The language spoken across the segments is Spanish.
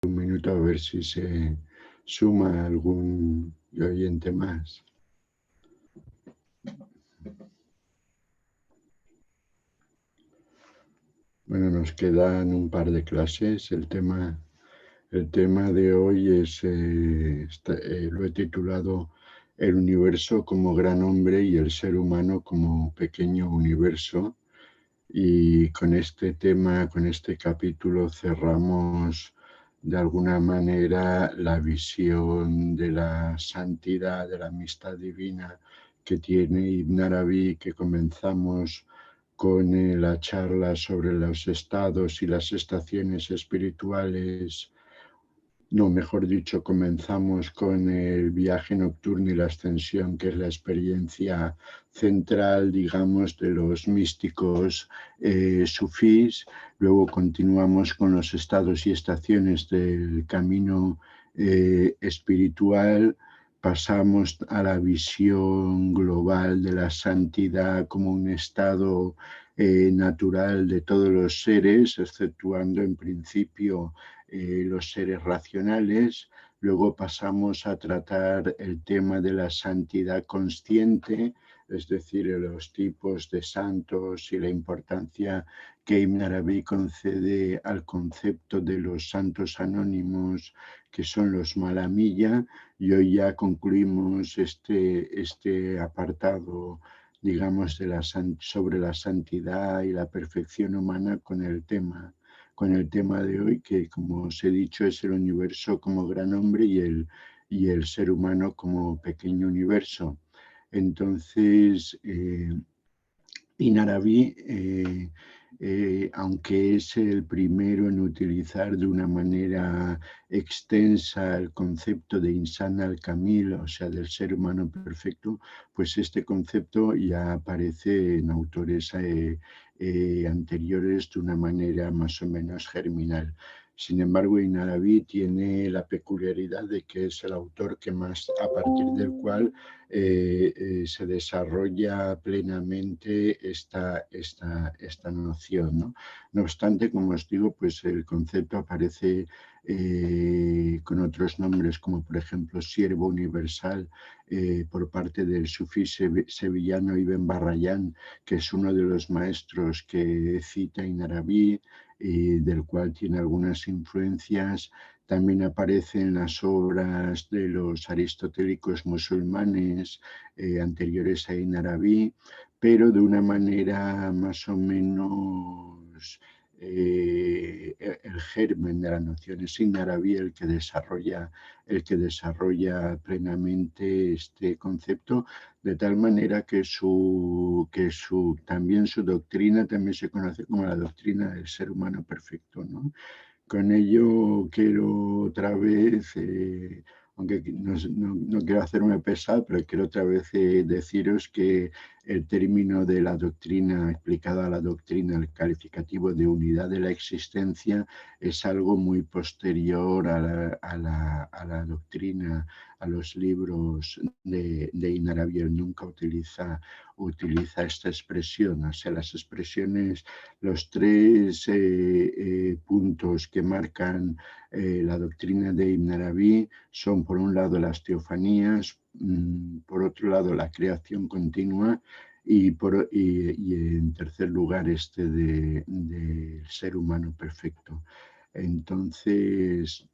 un minuto a ver si se suma algún oyente más. Bueno, nos quedan un par de clases. El tema de hoy es, lo he titulado El universo como gran hombre y el ser humano como pequeño universo. Y con este tema, con este capítulo, cerramos de alguna manera la visión de la santidad, de la amistad divina que tiene Ibn Arabi, que comenzamos con la charla sobre los estados y las estaciones espirituales. No, mejor dicho, comenzamos con el viaje nocturno y la ascensión, que es la experiencia central, digamos, de los místicos sufís. Luego continuamos con los estados y estaciones del camino espiritual. Pasamos a la visión global de la santidad como un estado natural de todos los seres, exceptuando en principio los seres racionales. Luego pasamos a tratar el tema de la santidad consciente, es decir, los tipos de santos y la importancia que Ibn Arabi concede al concepto de los santos anónimos, que son los malamilla, y hoy ya concluimos este apartado, digamos, sobre la santidad y la perfección humana con el tema de hoy, que como os he dicho es el universo como gran hombre y el ser humano como pequeño universo. Entonces, Ibn Arabi, aunque es el primero en utilizar de una manera extensa el concepto de Insan al-Kamil, o sea, del ser humano perfecto, pues este concepto ya aparece en autores anteriores de una manera más o menos germinal. Sin embargo, Ibn Arabi tiene la peculiaridad de que es el autor que más, a partir del cual se desarrolla plenamente esta noción, ¿no? No obstante, como os digo, pues el concepto aparece con otros nombres, como por ejemplo siervo universal, por parte del sufí sevillano Ibn Barrayán, que es uno de los maestros que cita Ibn Arabi y del cual tiene algunas influencias. También aparece en las obras de los aristotélicos musulmanes anteriores a Ibn Arabi, pero de una manera más o menos el germen de la noción es Ibn Arabi el que desarrolla plenamente este concepto, de tal manera que también su doctrina también se conoce como la doctrina del ser humano perfecto, ¿no? Con ello quiero otra vez, aunque no quiero hacerme pesar, pero quiero otra vez deciros que el término de la doctrina, explicado a la doctrina, el calificativo de unidad de la existencia, es algo muy posterior a la doctrina, a los libros de Ibn Arabi. Él nunca utiliza esta expresión, o sea, las expresiones, los tres puntos que marcan la doctrina de Ibn Arabi son, por un lado, las teofanías, por otro lado, la creación continua y en tercer lugar, del ser humano perfecto. Entonces,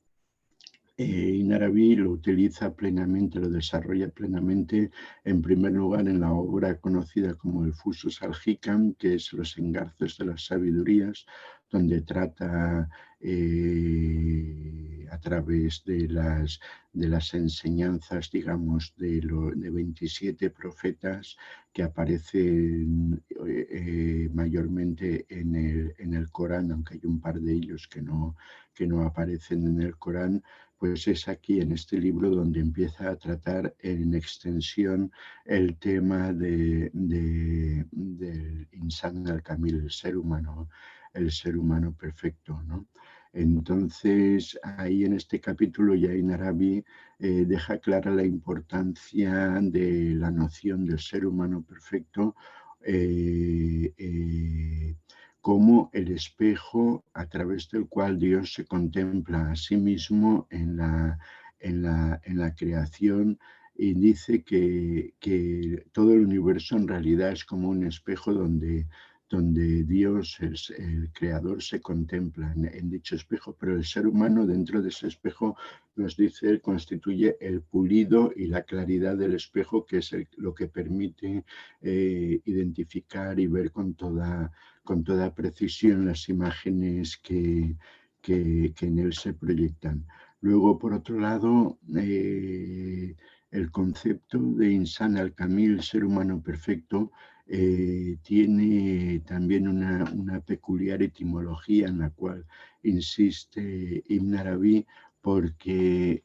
Ibn Arabi lo utiliza plenamente, lo desarrolla plenamente, en primer lugar en la obra conocida como el Fusus al-Hikam, que es los engarzos de las sabidurías, donde trata a través de las enseñanzas, digamos, de 27 profetas que aparecen mayormente en el Corán, aunque hay un par de ellos que no aparecen en el Corán. Pues es aquí en este libro donde empieza a tratar en extensión el tema del Insan al-Kamil, el ser humano perfecto, ¿no? Entonces, ahí en este capítulo ya Ibn Arabi deja clara la importancia de la noción del ser humano perfecto, como el espejo a través del cual Dios se contempla a sí mismo en la creación, y dice que todo el universo en realidad es como un espejo donde Dios, el creador, se contempla en dicho espejo, pero el ser humano dentro de ese espejo, nos dice él, constituye el pulido y la claridad del espejo, que es lo que permite identificar y ver con toda precisión las imágenes que en él se proyectan. Luego, por otro lado, el concepto de Insan al-Kamil, ser humano perfecto, tiene también una peculiar etimología en la cual insiste Ibn Arabi, porque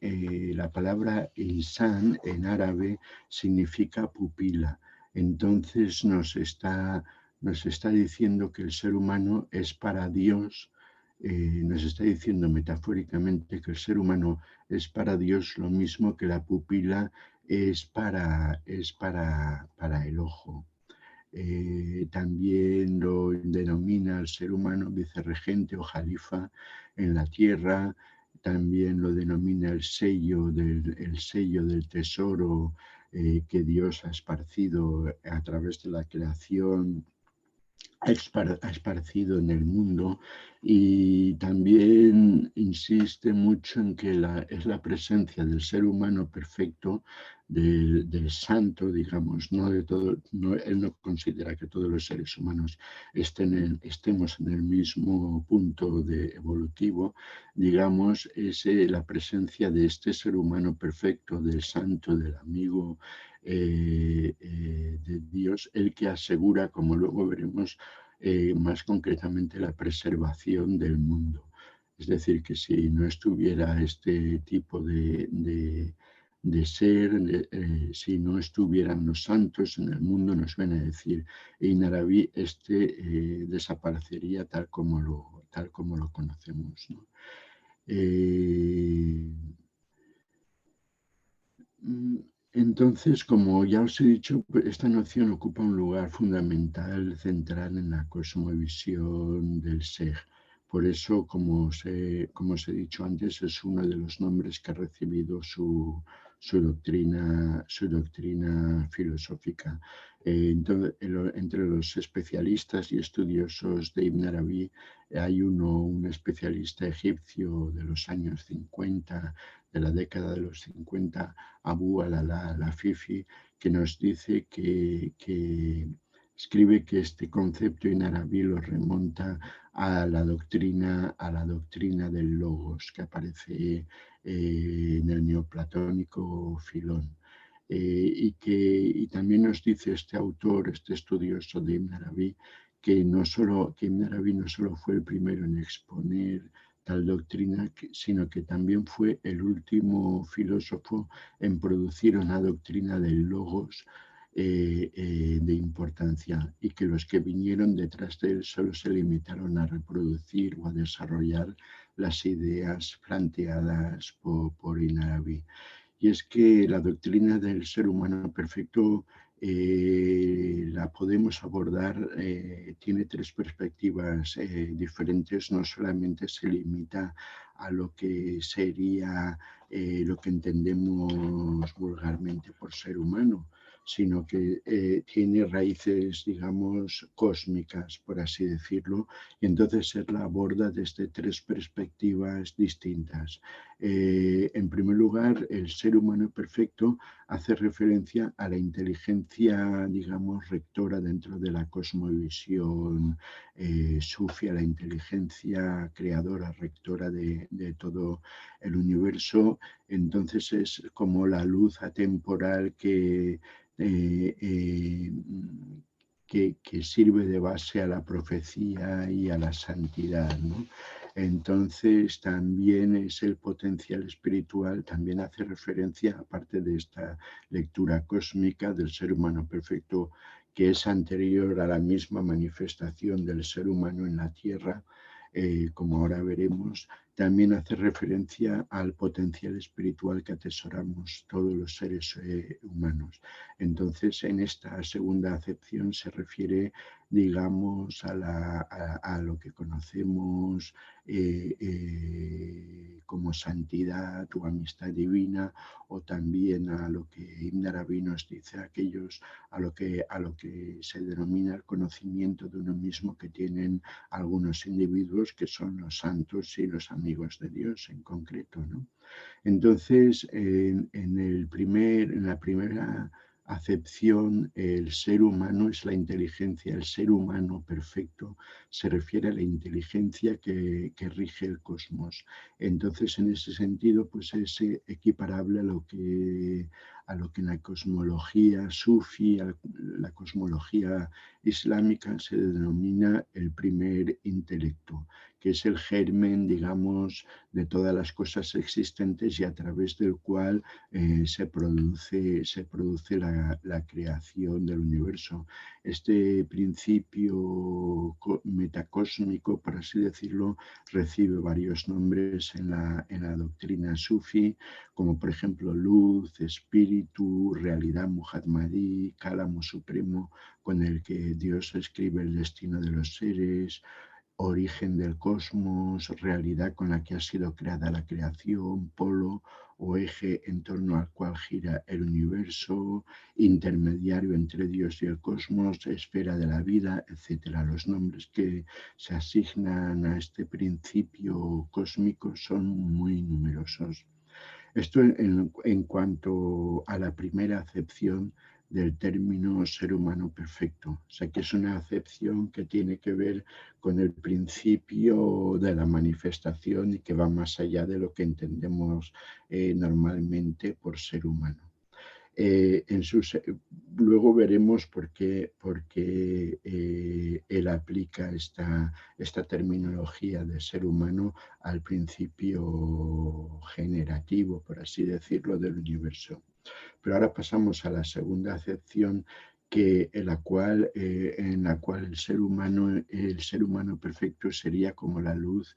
la palabra insan en árabe significa pupila. Entonces nos está diciendo que el ser humano es para Dios, nos está diciendo metafóricamente que el ser humano es para Dios lo mismo que la pupila es para el ojo. También lo denomina al ser humano vicerregente o jalifa en la tierra, también lo denomina el sello del tesoro que Dios ha esparcido a través de la creación, ha esparcido en el mundo, y también insiste mucho en que es la presencia del ser humano perfecto, del santo, digamos, no de todo, él no considera que todos los seres humanos estemos en el mismo punto evolutivo, digamos, es la presencia de este ser humano perfecto, del santo, del amigo de Dios, el que asegura, como luego veremos, más concretamente la preservación del mundo. Es decir, que si no estuviera este tipo de ser, si no estuvieran los santos en el mundo, nos ven a decir en Arabí, desaparecería tal como lo conocemos, ¿no? Entonces, como ya os he dicho, esta noción ocupa un lugar fundamental, central en la cosmovisión del Sej. Por eso, como os he dicho antes, es uno de los nombres que ha recibido su doctrina filosófica. Entre los especialistas y estudiosos de Ibn Arabi hay un especialista egipcio de los años 50, de la década de los 50, Abu al-Afifi, que nos dice que escribe que este concepto en árabe lo remonta a la doctrina del logos que aparece en el neoplatónico Filón. Y también nos dice este autor, este estudioso de Ibn Arabi, que Ibn Arabi no solo fue el primero en exponer tal doctrina, sino que también fue el último filósofo en producir una doctrina del logos de importancia, y que los que vinieron detrás de él solo se limitaron a reproducir o a desarrollar las ideas planteadas por Ibn Arabi. Y es que la doctrina del ser humano perfecto la podemos abordar, tiene tres perspectivas diferentes, no solamente se limita a lo que sería lo que entendemos vulgarmente por ser humano, sino que tiene raíces, digamos, cósmicas, por así decirlo, y entonces él la aborda desde tres perspectivas distintas. En primer lugar, el ser humano perfecto hace referencia a la inteligencia, digamos, rectora dentro de la cosmovisión sufia, la inteligencia creadora, rectora de todo el universo. Entonces es como la luz atemporal que sirve de base a la profecía y a la santidad, ¿no? Entonces también es el potencial espiritual, también hace referencia, aparte de esta lectura cósmica del ser humano perfecto, que es anterior a la misma manifestación del ser humano en la tierra, como ahora veremos, también hace referencia al potencial espiritual que atesoramos todos los seres humanos. Entonces, en esta segunda acepción se refiere, digamos, a lo que conocemos como santidad o amistad divina, o también a lo que Ibn Arabi nos dice, a lo que se denomina el conocimiento de uno mismo que tienen algunos individuos que son los santos y los amigos de Dios en concreto, ¿no? Entonces, en la primera acepción, el ser humano es la inteligencia, el ser humano perfecto se refiere a la inteligencia que rige el cosmos. Entonces, en ese sentido, pues es equiparable a lo que en la cosmología sufí, la cosmología islámica, se denomina el primer intelecto, que es el germen, digamos, de todas las cosas existentes y a través del cual se produce la creación del universo. Este principio metacósmico, por así decirlo, recibe varios nombres en la doctrina sufí, como por ejemplo luz, espíritu, realidad muhammadí, cálamo supremo, con el que Dios escribe el destino de los seres, origen del cosmos, realidad con la que ha sido creada la creación, polo o eje en torno al cual gira el universo, intermediario entre Dios y el cosmos, esfera de la vida, etc. Los nombres que se asignan a este principio cósmico son muy numerosos. Esto en cuanto a la primera acepción del término ser humano perfecto. O sea que es una acepción que tiene que ver con el principio de la manifestación y que va más allá de lo que entendemos normalmente por ser humano. En sus, luego veremos por qué él aplica esta terminología de ser humano al principio generativo, por así decirlo, del universo. Pero ahora pasamos a la segunda acepción, en la cual el ser humano perfecto sería como la luz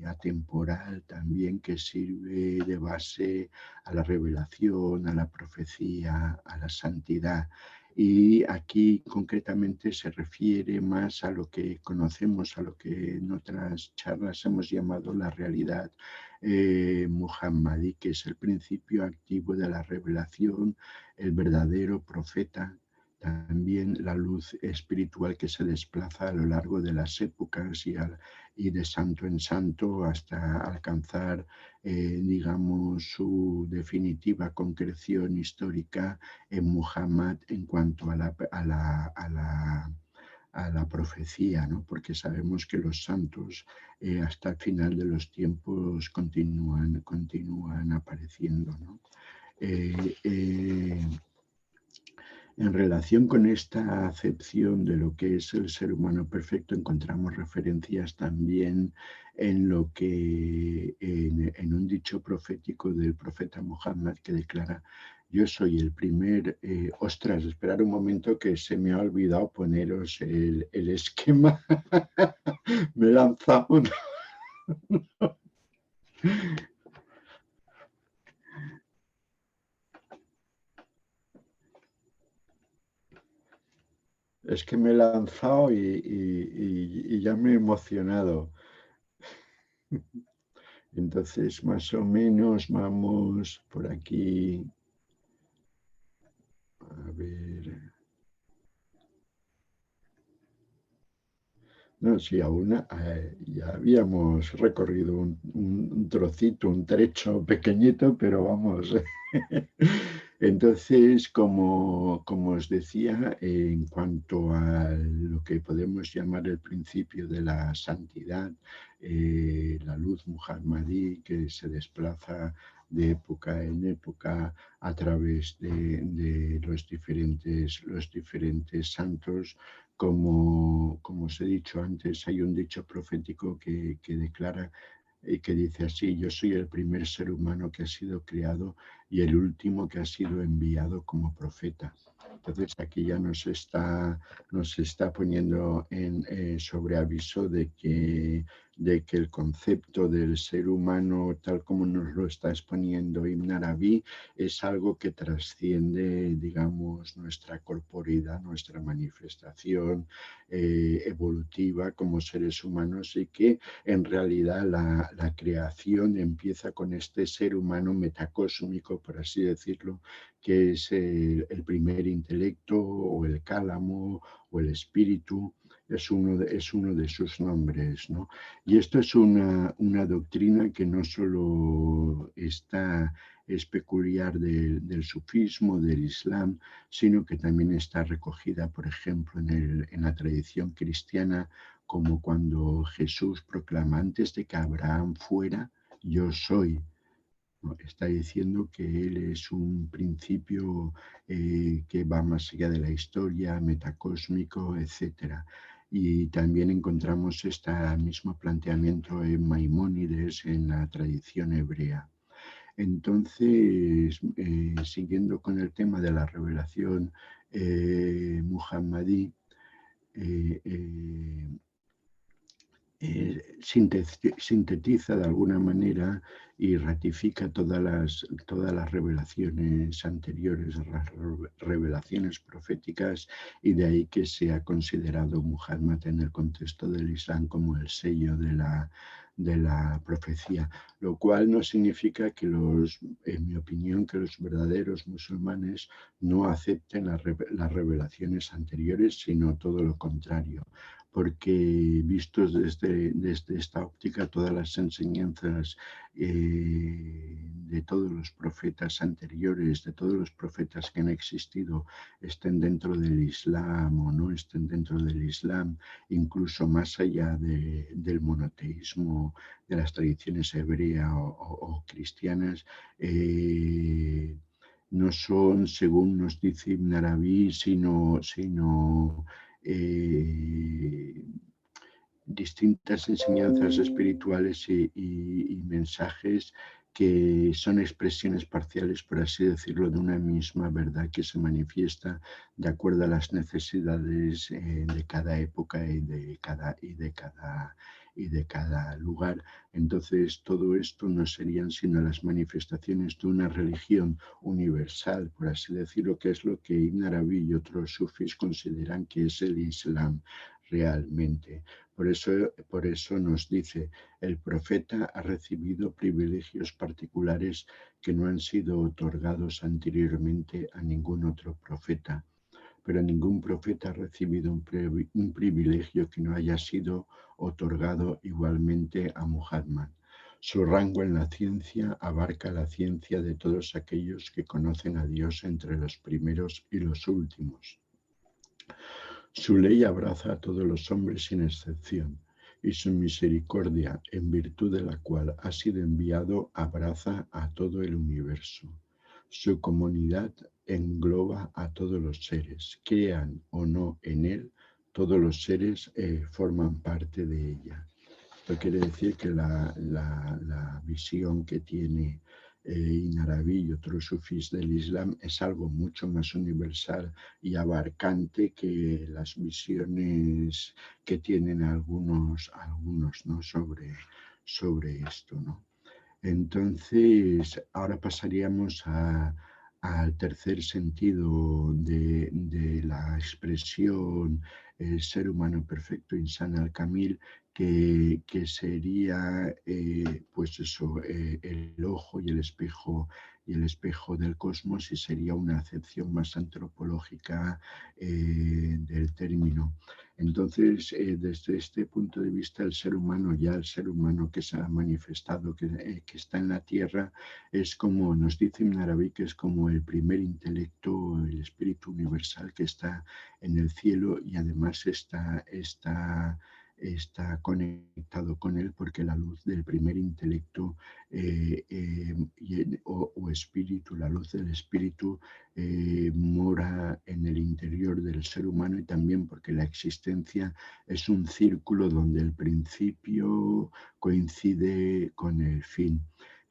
atemporal también, que sirve de base a la revelación, a la profecía, a la santidad. Y aquí concretamente se refiere más a lo que conocemos, a lo que en otras charlas hemos llamado la realidad muhammadí, que es el principio activo de la revelación, el verdadero profeta, también la luz espiritual que se desplaza a lo largo de las épocas y de santo en santo hasta alcanzar, digamos, su definitiva concreción histórica en Muhammad en cuanto a la profecía, ¿no? Porque sabemos que los santos hasta el final de los tiempos continúan apareciendo, ¿no? En relación con esta acepción de lo que es el ser humano perfecto, encontramos referencias también en lo que en un dicho profético del profeta Muhammad, que declara: yo soy el primer... ostras, esperad un momento que se me ha olvidado poneros el esquema. Me he lanzado. Es que me he lanzado y ya me he emocionado. Entonces, más o menos vamos por aquí. A ver. No, sí, aún ya habíamos recorrido un trocito, un trecho pequeñito, pero vamos. Entonces, como os decía, en cuanto a lo que podemos llamar el principio de la santidad, la luz muhammadí que se desplaza de época en época a través de los diferentes santos, como os he dicho antes, hay un dicho profético que declara y que dice así: yo soy el primer ser humano que ha sido creado y el último que ha sido enviado como profeta. Entonces aquí ya nos está poniendo sobre aviso de que de que el concepto del ser humano, tal como nos lo está exponiendo Ibn Arabi, es algo que trasciende, digamos, nuestra corporeidad, nuestra manifestación evolutiva como seres humanos, y que en realidad la creación empieza con este ser humano metacósmico, por así decirlo, que es el primer intelecto o el cálamo o el espíritu, es uno de sus nombres, ¿no? Y esto es una doctrina que no solo es peculiar del sufismo, del islam, sino que también está recogida, por ejemplo, en la tradición cristiana, como cuando Jesús proclama: antes de que Abraham fuera, yo soy. ¿No? Está diciendo que Él es un principio que va más allá de la historia, metacósmico, etcétera. Y también encontramos este mismo planteamiento en Maimónides, en la tradición hebrea. Entonces, siguiendo con el tema de la revelación muhammadí, eh, eh, sintetiza de alguna manera y ratifica todas las revelaciones anteriores, las revelaciones proféticas, y de ahí que se ha considerado Muhammad en el contexto del Islam como el sello de la profecía, lo cual no significa que en mi opinión, que los verdaderos musulmanes no acepten las revelaciones anteriores, sino todo lo contrario, porque vistos desde esta óptica, todas las enseñanzas de todos los profetas anteriores, de todos los profetas que han existido, estén dentro del Islam o no estén dentro del Islam, incluso más allá del monoteísmo, de las tradiciones hebrea o cristianas, no son, según nos dice Ibn Arabi, sino distintas enseñanzas espirituales y mensajes que son expresiones parciales, por así decirlo, de una misma verdad que se manifiesta de acuerdo a las necesidades de cada época y de cada lugar. Entonces, todo esto no serían sino las manifestaciones de una religión universal, por así decirlo, que es lo que Ibn Arabi y otros sufis consideran que es el Islam realmente. Por eso nos dice: el profeta ha recibido privilegios particulares que no han sido otorgados anteriormente a ningún otro profeta, pero ningún profeta ha recibido un privilegio que no haya sido otorgado igualmente a Muhammad. Su rango en la ciencia abarca la ciencia de todos aquellos que conocen a Dios entre los primeros y los últimos. Su ley abraza a todos los hombres sin excepción, y su misericordia, en virtud de la cual ha sido enviado, abraza a todo el universo. Su comunidad engloba a todos los seres, crean o no en él, todos los seres forman parte de ella. Esto quiere decir que la visión que tiene Ibn Arabi y otros sufís del Islam es algo mucho más universal y abarcante que las visiones que tienen algunos, ¿no? sobre esto, ¿no? Entonces, ahora pasaríamos al tercer sentido de la expresión ser humano perfecto, Insan al-Kamil, que sería pues eso, el ojo y el espejo del cosmos, y sería una acepción más antropológica del término. Entonces, desde este punto de vista, el ser humano que se ha manifestado, que está en la Tierra, es como, nos dice Ibn Arabi, que es como el primer intelecto, el espíritu universal que está en el cielo, y además está conectado con él porque la luz del primer intelecto o espíritu, la luz del espíritu mora en el interior del ser humano, y también porque la existencia es un círculo donde el principio coincide con el fin.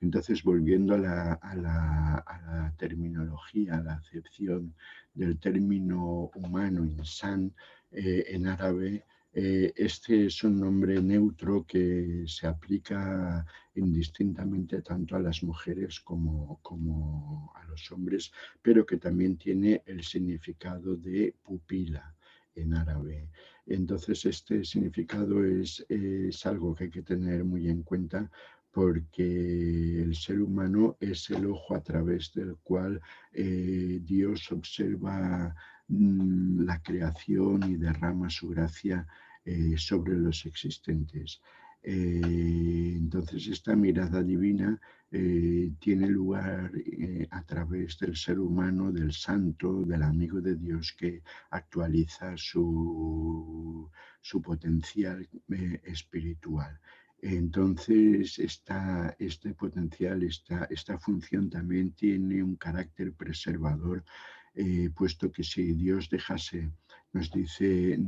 Entonces, volviendo a la terminología, a la acepción del término humano, insan, en árabe, Este es un nombre neutro que se aplica indistintamente tanto a las mujeres como a los hombres, pero que también tiene el significado de pupila en árabe. Entonces, este significado es algo que hay que tener muy en cuenta porque el ser humano es el ojo a través del cual Dios observa la creación y derrama su gracia sobre los existentes. Entonces esta mirada divina tiene lugar a través del ser humano, del santo, del amigo de Dios que actualiza su potencial espiritual. Entonces, este potencial, esta función también tiene un carácter preservador, puesto que si Dios dejase, nos dice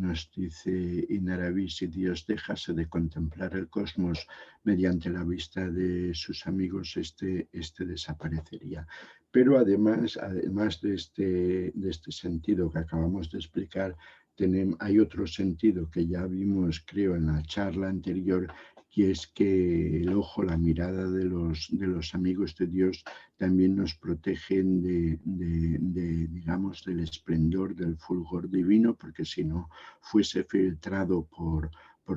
Inarabi, si Dios dejase de contemplar el cosmos mediante la vista de sus amigos, este desaparecería. Pero además de este sentido que acabamos de explicar, hay otro sentido que ya vimos, creo, en la charla anterior, y es que el ojo, la mirada de los amigos de Dios también nos protegen digamos, del esplendor, del fulgor divino, porque si no fuese filtrado por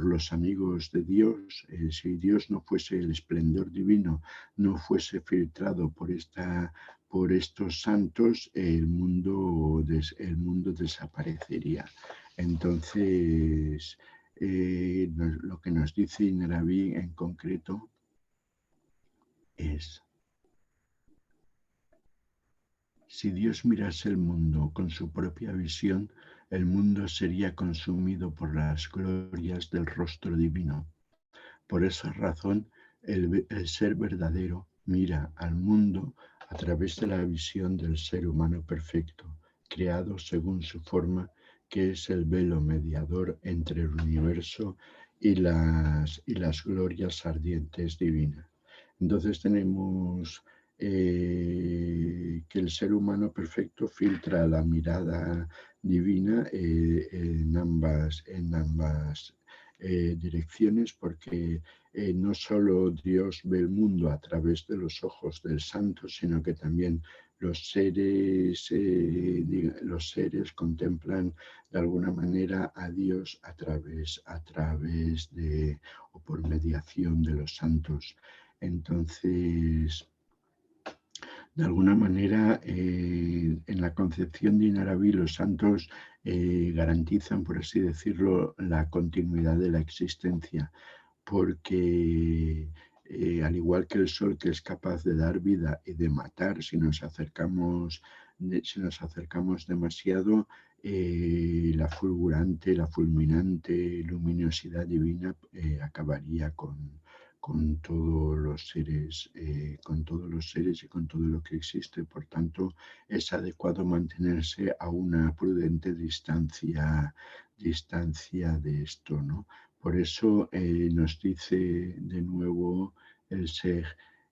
los amigos de Dios, si Dios no fuese el esplendor divino, no fuese filtrado por estos santos, el mundo desaparecería. Entonces, lo que nos dice Inarabi en concreto es: si Dios mirase el mundo con su propia visión, el mundo sería consumido por las glorias del rostro divino. Por esa razón, el ser verdadero mira al mundo a través de la visión del ser humano perfecto, creado según su forma, que es el velo mediador entre el universo y las glorias ardientes divinas. Entonces tenemos que el ser humano perfecto filtra la mirada divina en ambas direcciones, porque no solo Dios ve el mundo a través de los ojos del santo, sino que también los seres contemplan de alguna manera a Dios a través de o por mediación de los santos. Entonces, de alguna manera, en la concepción de Inarabi, los santos garantizan, por así decirlo, la continuidad de la existencia, porque al igual que el sol, que es capaz de dar vida y de matar si nos acercamos demasiado, la fulgurante, la fulminante luminosidad divina acabaría con todos los seres, y con todo lo que existe. Por tanto, es adecuado mantenerse a una prudente distancia de esto, ¿no? Por eso nos dice de nuevo el Sej,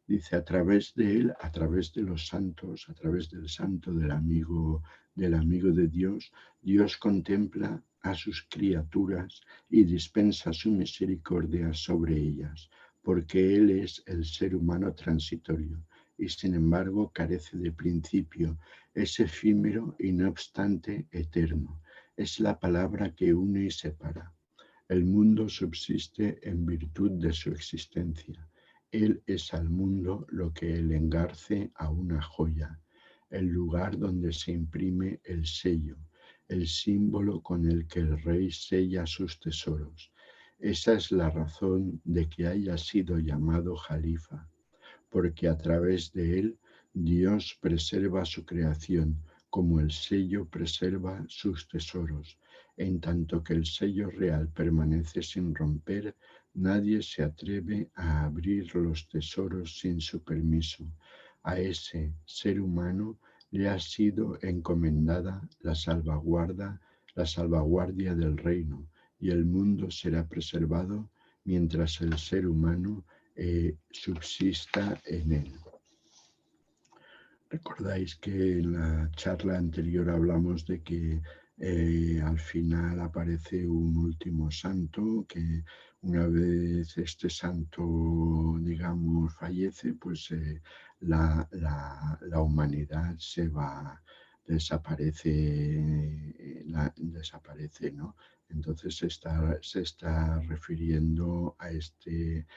dice: a través de él, a través de los santos, a través del santo, del amigo de Dios, Dios contempla a sus criaturas y dispensa su misericordia sobre ellas, porque Él es el ser humano transitorio y sin embargo carece de principio, es efímero y no obstante eterno, es la palabra que une y separa. El mundo subsiste en virtud de su existencia. Él es al mundo lo que el engarce a una joya, el lugar donde se imprime el sello, el símbolo con el que el rey sella sus tesoros. Esa es la razón de que haya sido llamado Jalifa, porque a través de él Dios preserva su creación, como el sello preserva sus tesoros. En tanto que el sello real permanece sin romper, nadie se atreve a abrir los tesoros sin su permiso. A ese ser humano le ha sido encomendada la salvaguardia del reino, y el mundo será preservado mientras el ser humano subsista en él. Recordáis que en la charla anterior hablamos de que Al final aparece un último santo que una vez este santo, digamos, fallece, pues la humanidad se va, desaparece, ¿no? Entonces se está refiriendo a este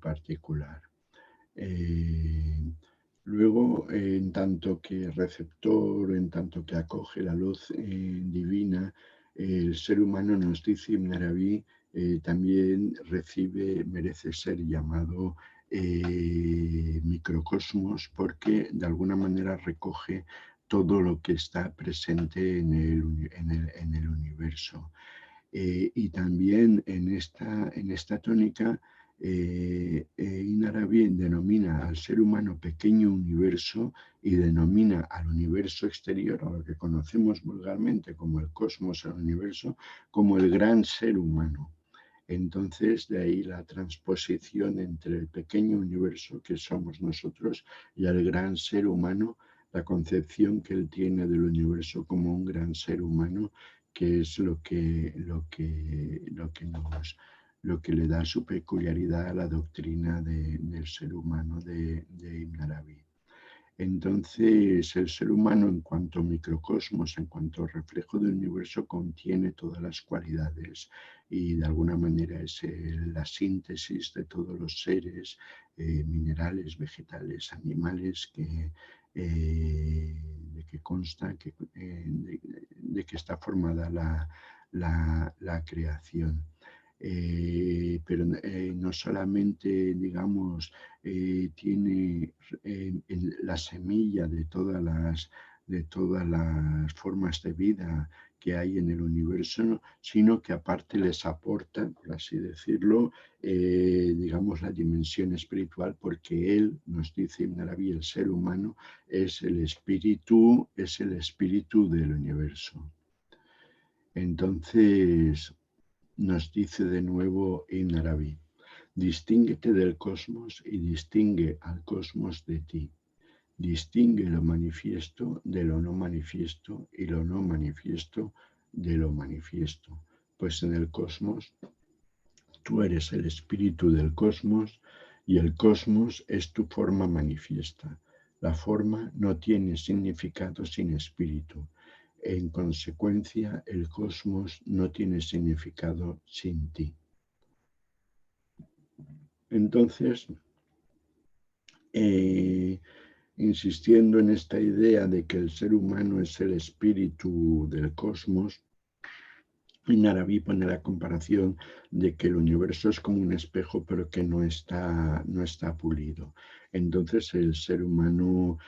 particular. Luego, en tanto que receptor, en tanto que acoge la luz divina, el ser humano, nos dice Ibn Arabi, también merece ser llamado microcosmos, porque de alguna manera recoge todo lo que está presente en el universo. Y también en esta tónica, Ibn Arabi denomina al ser humano pequeño universo y denomina al universo exterior, a lo que conocemos vulgarmente como el cosmos, el universo, como el gran ser humano. Entonces, de ahí la transposición entre el pequeño universo que somos nosotros y el gran ser humano, la concepción que él tiene del universo como un gran ser humano, que es lo que le da su peculiaridad a la doctrina del ser humano de Ibn Arabi. Entonces, el ser humano, en cuanto microcosmos, en cuanto reflejo del universo, contiene todas las cualidades y de alguna manera es la síntesis de todos los seres minerales, vegetales, animales de que consta, de que está formada la creación. Pero no solamente, digamos, tiene la semilla de todas las formas de vida que hay en el universo, sino que aparte les aporta, por así decirlo, digamos, la dimensión espiritual, porque él, nos dice Ibn Arabi, el ser humano es el espíritu del universo. Entonces, nos dice de nuevo Ibn Arabi: distínguete del cosmos y distingue al cosmos de ti. Distingue lo manifiesto de lo no manifiesto y lo no manifiesto de lo manifiesto. Pues en el cosmos tú eres el espíritu del cosmos y el cosmos es tu forma manifiesta. La forma no tiene significado sin espíritu. En consecuencia, el cosmos no tiene significado sin ti. Entonces, insistiendo en esta idea de que el ser humano es el espíritu del cosmos, Ibn Arabi pone la comparación de que el universo es como un espejo, pero que no está pulido. Entonces, el ser humano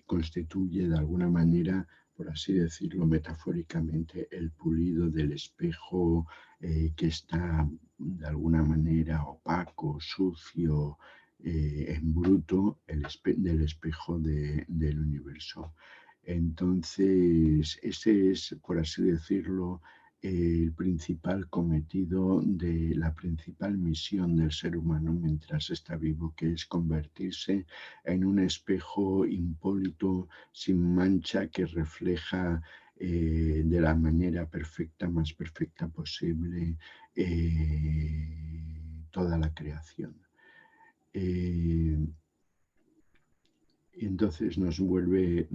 constituye de alguna manera, por así decirlo metafóricamente, el pulido del espejo que está de alguna manera opaco, sucio, en bruto, del espejo del universo. Entonces, ese es, por así decirlo, el principal cometido de la principal misión del ser humano mientras está vivo, que es convertirse en un espejo impoluto, sin mancha, que refleja de la manera perfecta, más perfecta posible, toda la creación. Y entonces nos vuelve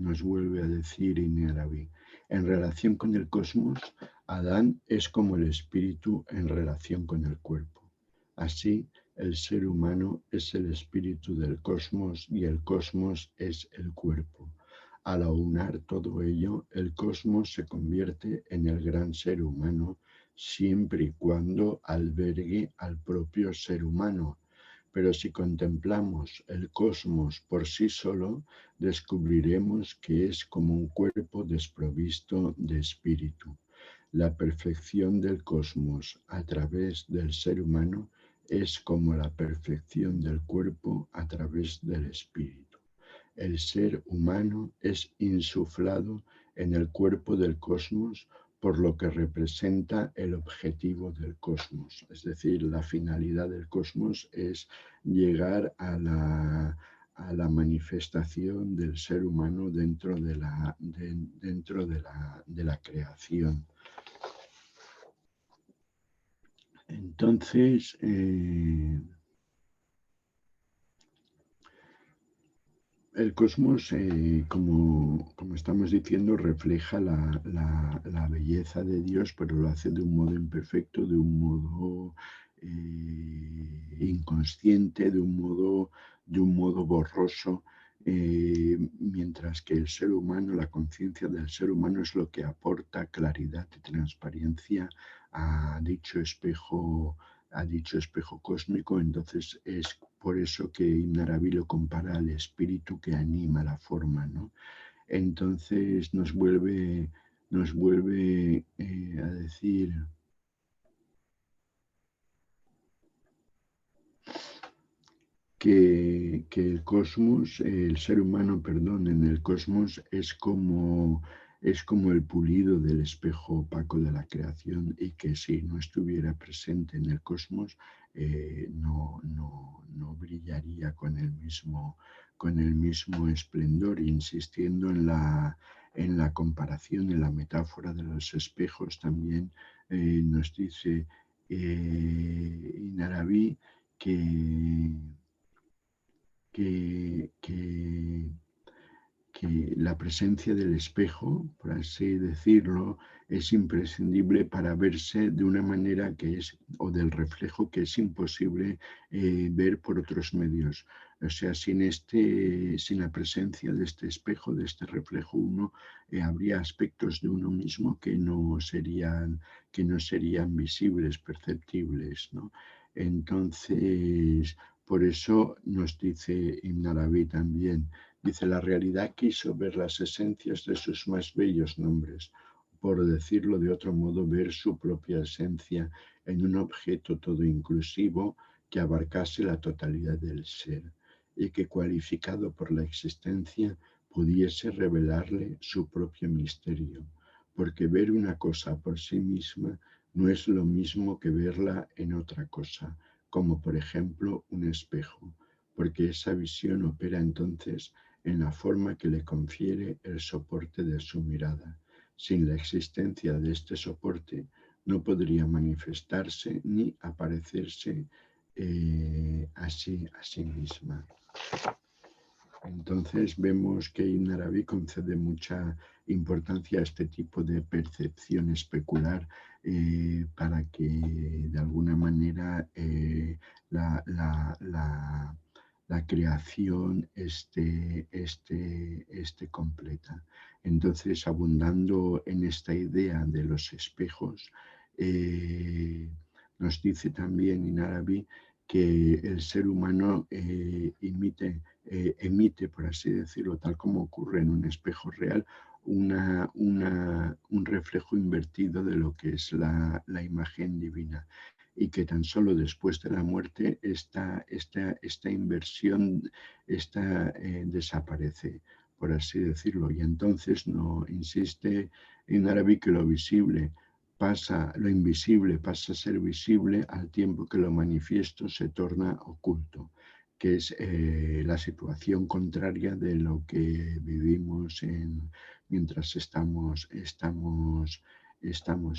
a decir Ibn Arabi: en relación con el cosmos, Adán es como el espíritu en relación con el cuerpo. Así, el ser humano es el espíritu del cosmos y el cosmos es el cuerpo. Al aunar todo ello, el cosmos se convierte en el gran ser humano, siempre y cuando albergue al propio ser humano. Pero si contemplamos el cosmos por sí solo, descubriremos que es como un cuerpo desprovisto de espíritu. La perfección del cosmos a través del ser humano es como la perfección del cuerpo a través del espíritu. El ser humano es insuflado en el cuerpo del cosmos, por lo que representa el objetivo del cosmos. Es decir, la finalidad del cosmos es llegar a a la manifestación del ser humano dentro de la creación. Entonces, el cosmos, como estamos diciendo, refleja la belleza de Dios, pero lo hace de un modo imperfecto, de un modo inconsciente, de un modo borroso, mientras que el ser humano, la conciencia del ser humano es lo que aporta claridad y transparencia a dicho espejo cósmico. Entonces es por eso que Ibn Arabi lo compara al espíritu que anima la forma, ¿no? Entonces nos vuelve a decir que el cosmos, el ser humano, perdón, en el cosmos es como el pulido del espejo opaco de la creación, y que si no estuviera presente en el cosmos, no brillaría con el mismo esplendor. Insistiendo en la comparación, en la metáfora de los espejos, también nos dice Ibn Arabi que la presencia del espejo, por así decirlo, es imprescindible para verse de una manera o del reflejo que es imposible ver por otros medios. O sea, sin la presencia de este espejo, de este reflejo, habría aspectos de uno mismo que no serían visibles, perceptibles, ¿no? Entonces, por eso nos dice Ibn Arabi también, dice: la realidad quiso ver las esencias de sus más bellos nombres, por decirlo de otro modo, ver su propia esencia en un objeto todo inclusivo que abarcase la totalidad del ser, y que, cualificado por la existencia, pudiese revelarle su propio misterio, porque ver una cosa por sí misma no es lo mismo que verla en otra cosa, como por ejemplo un espejo, porque esa visión opera entonces en la forma que le confiere el soporte de su mirada. Sin la existencia de este soporte, no podría manifestarse ni aparecerse a sí misma. Entonces vemos que Ibn Arabi concede mucha importancia a este tipo de percepción especular, para que de alguna manera la creación esté completa. Entonces, abundando en esta idea de los espejos, nos dice también Ibn Arabi que el ser humano emite, por así decirlo, tal como ocurre en un espejo real, un reflejo invertido de lo que es la imagen divina, y que tan solo después de la muerte esta inversión desaparece, por así decirlo. Y entonces no insiste en Arabi que lo invisible pasa a ser visible al tiempo que lo manifiesto se torna oculto, que es la situación contraria de lo que vivimos mientras estamos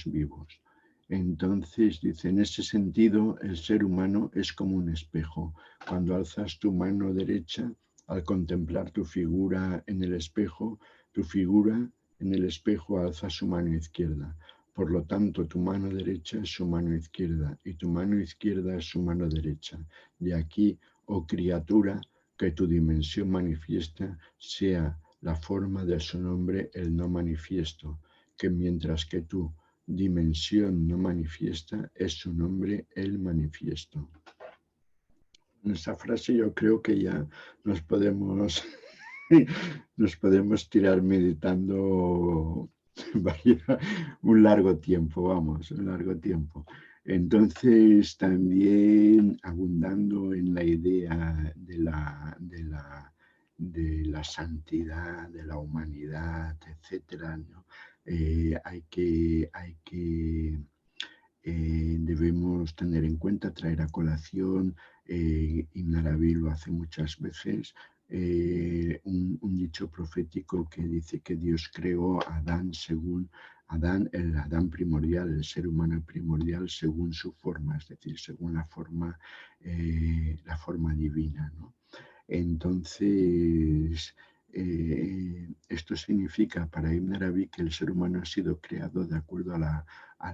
vivos. Entonces dice: en ese sentido, el ser humano es como un espejo. Cuando alzas tu mano derecha al contemplar tu figura en el espejo, tu figura en el espejo alza su mano izquierda. Por lo tanto, tu mano derecha es su mano izquierda y tu mano izquierda es su mano derecha. De aquí, oh criatura, que tu dimensión manifiesta sea la forma de su nombre, el no manifiesto, que mientras que tu dimensión no manifiesta es su nombre, el manifiesto. En esa frase yo creo que ya nos podemos tirar meditando un largo tiempo. Entonces, también abundando en la idea de la santidad, de la humanidad, etcétera, ¿no? Debemos tener en cuenta, traer a colación, Ibn Arabi lo hace muchas veces, un dicho profético que dice que Dios creó a Adán según Adán, el Adán primordial, el ser humano primordial, según su forma, es decir, según la forma divina, ¿no? Entonces, esto significa para Ibn Arabi que el ser humano ha sido creado de acuerdo a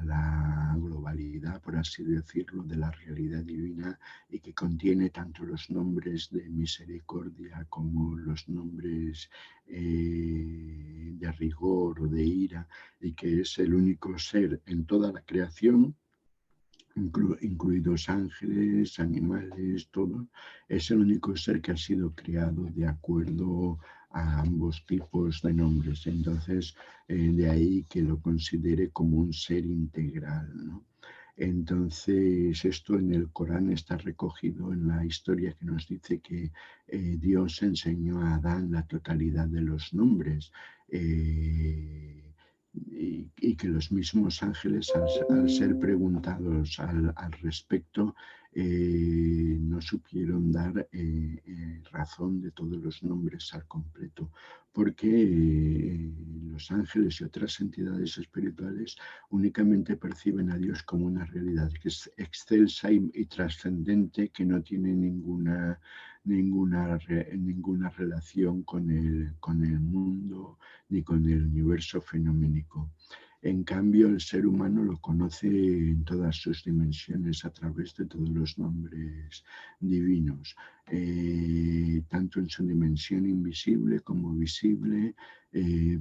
la globalidad, por así decirlo, de la realidad divina y que contiene tanto los nombres de misericordia como los nombres de rigor o de ira, y que es el único ser en toda la creación, incluidos ángeles, animales, todo, es el único ser que ha sido creado de acuerdo a ambos tipos de nombres. Entonces, de ahí que lo considere como un ser integral, ¿no? Entonces, esto en el Corán está recogido en la historia que nos dice que Dios enseñó a Adán la totalidad de los nombres. Y que los mismos ángeles, al ser preguntados al respecto, no supieron dar razón de todos los nombres al completo, porque los ángeles y otras entidades espirituales únicamente perciben a Dios como una realidad que es excelsa y trascendente, que no tiene ninguna relación con el mundo ni con el universo fenoménico. En cambio, el ser humano lo conoce en todas sus dimensiones a través de todos los nombres divinos, tanto en su dimensión invisible como visible,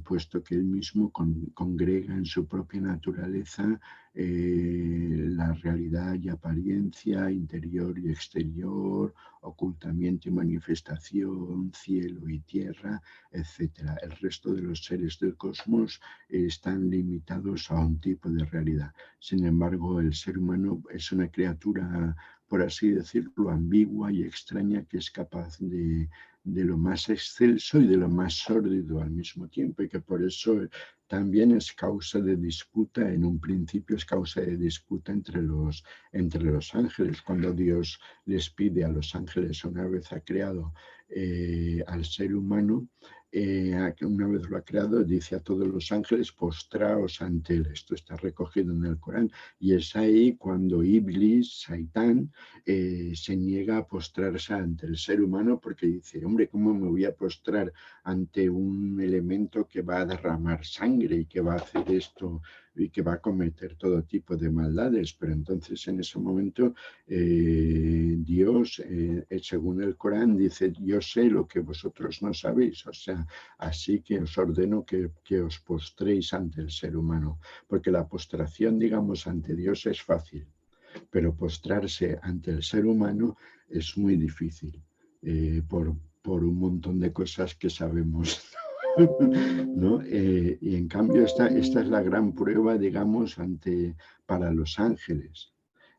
puesto que él mismo congrega en su propia naturaleza la realidad y apariencia, interior y exterior, ocultamiento y manifestación, cielo y tierra, etcétera. El resto de los seres del cosmos están limitados a un tipo de realidad. Sin embargo, el ser humano es una criatura, por así decirlo, ambigua y extraña, que es capaz de lo más excelso y de lo más sórdido al mismo tiempo, y que por eso también es causa de disputa, en un principio es causa de disputa entre los ángeles. Cuando Dios les pide a los ángeles, una vez ha creado al ser humano, una vez lo ha creado, dice a todos los ángeles: postraos ante él. Esto está recogido en el Corán, y es ahí cuando Iblis, Saitán, se niega a postrarse ante el ser humano, porque dice: hombre, ¿cómo me voy a postrar ante un elemento que va a derramar sangre y que va a hacer esto y que va a cometer todo tipo de maldades? Pero entonces, en ese momento, Dios, según el Corán, dice: yo sé lo que vosotros no sabéis, o sea, así que os ordeno que os postréis ante el ser humano, porque la postración, digamos, ante Dios es fácil, pero postrarse ante el ser humano es muy difícil, por un montón de cosas que sabemos. ¿No? Y en cambio esta es la gran prueba, digamos, para los ángeles.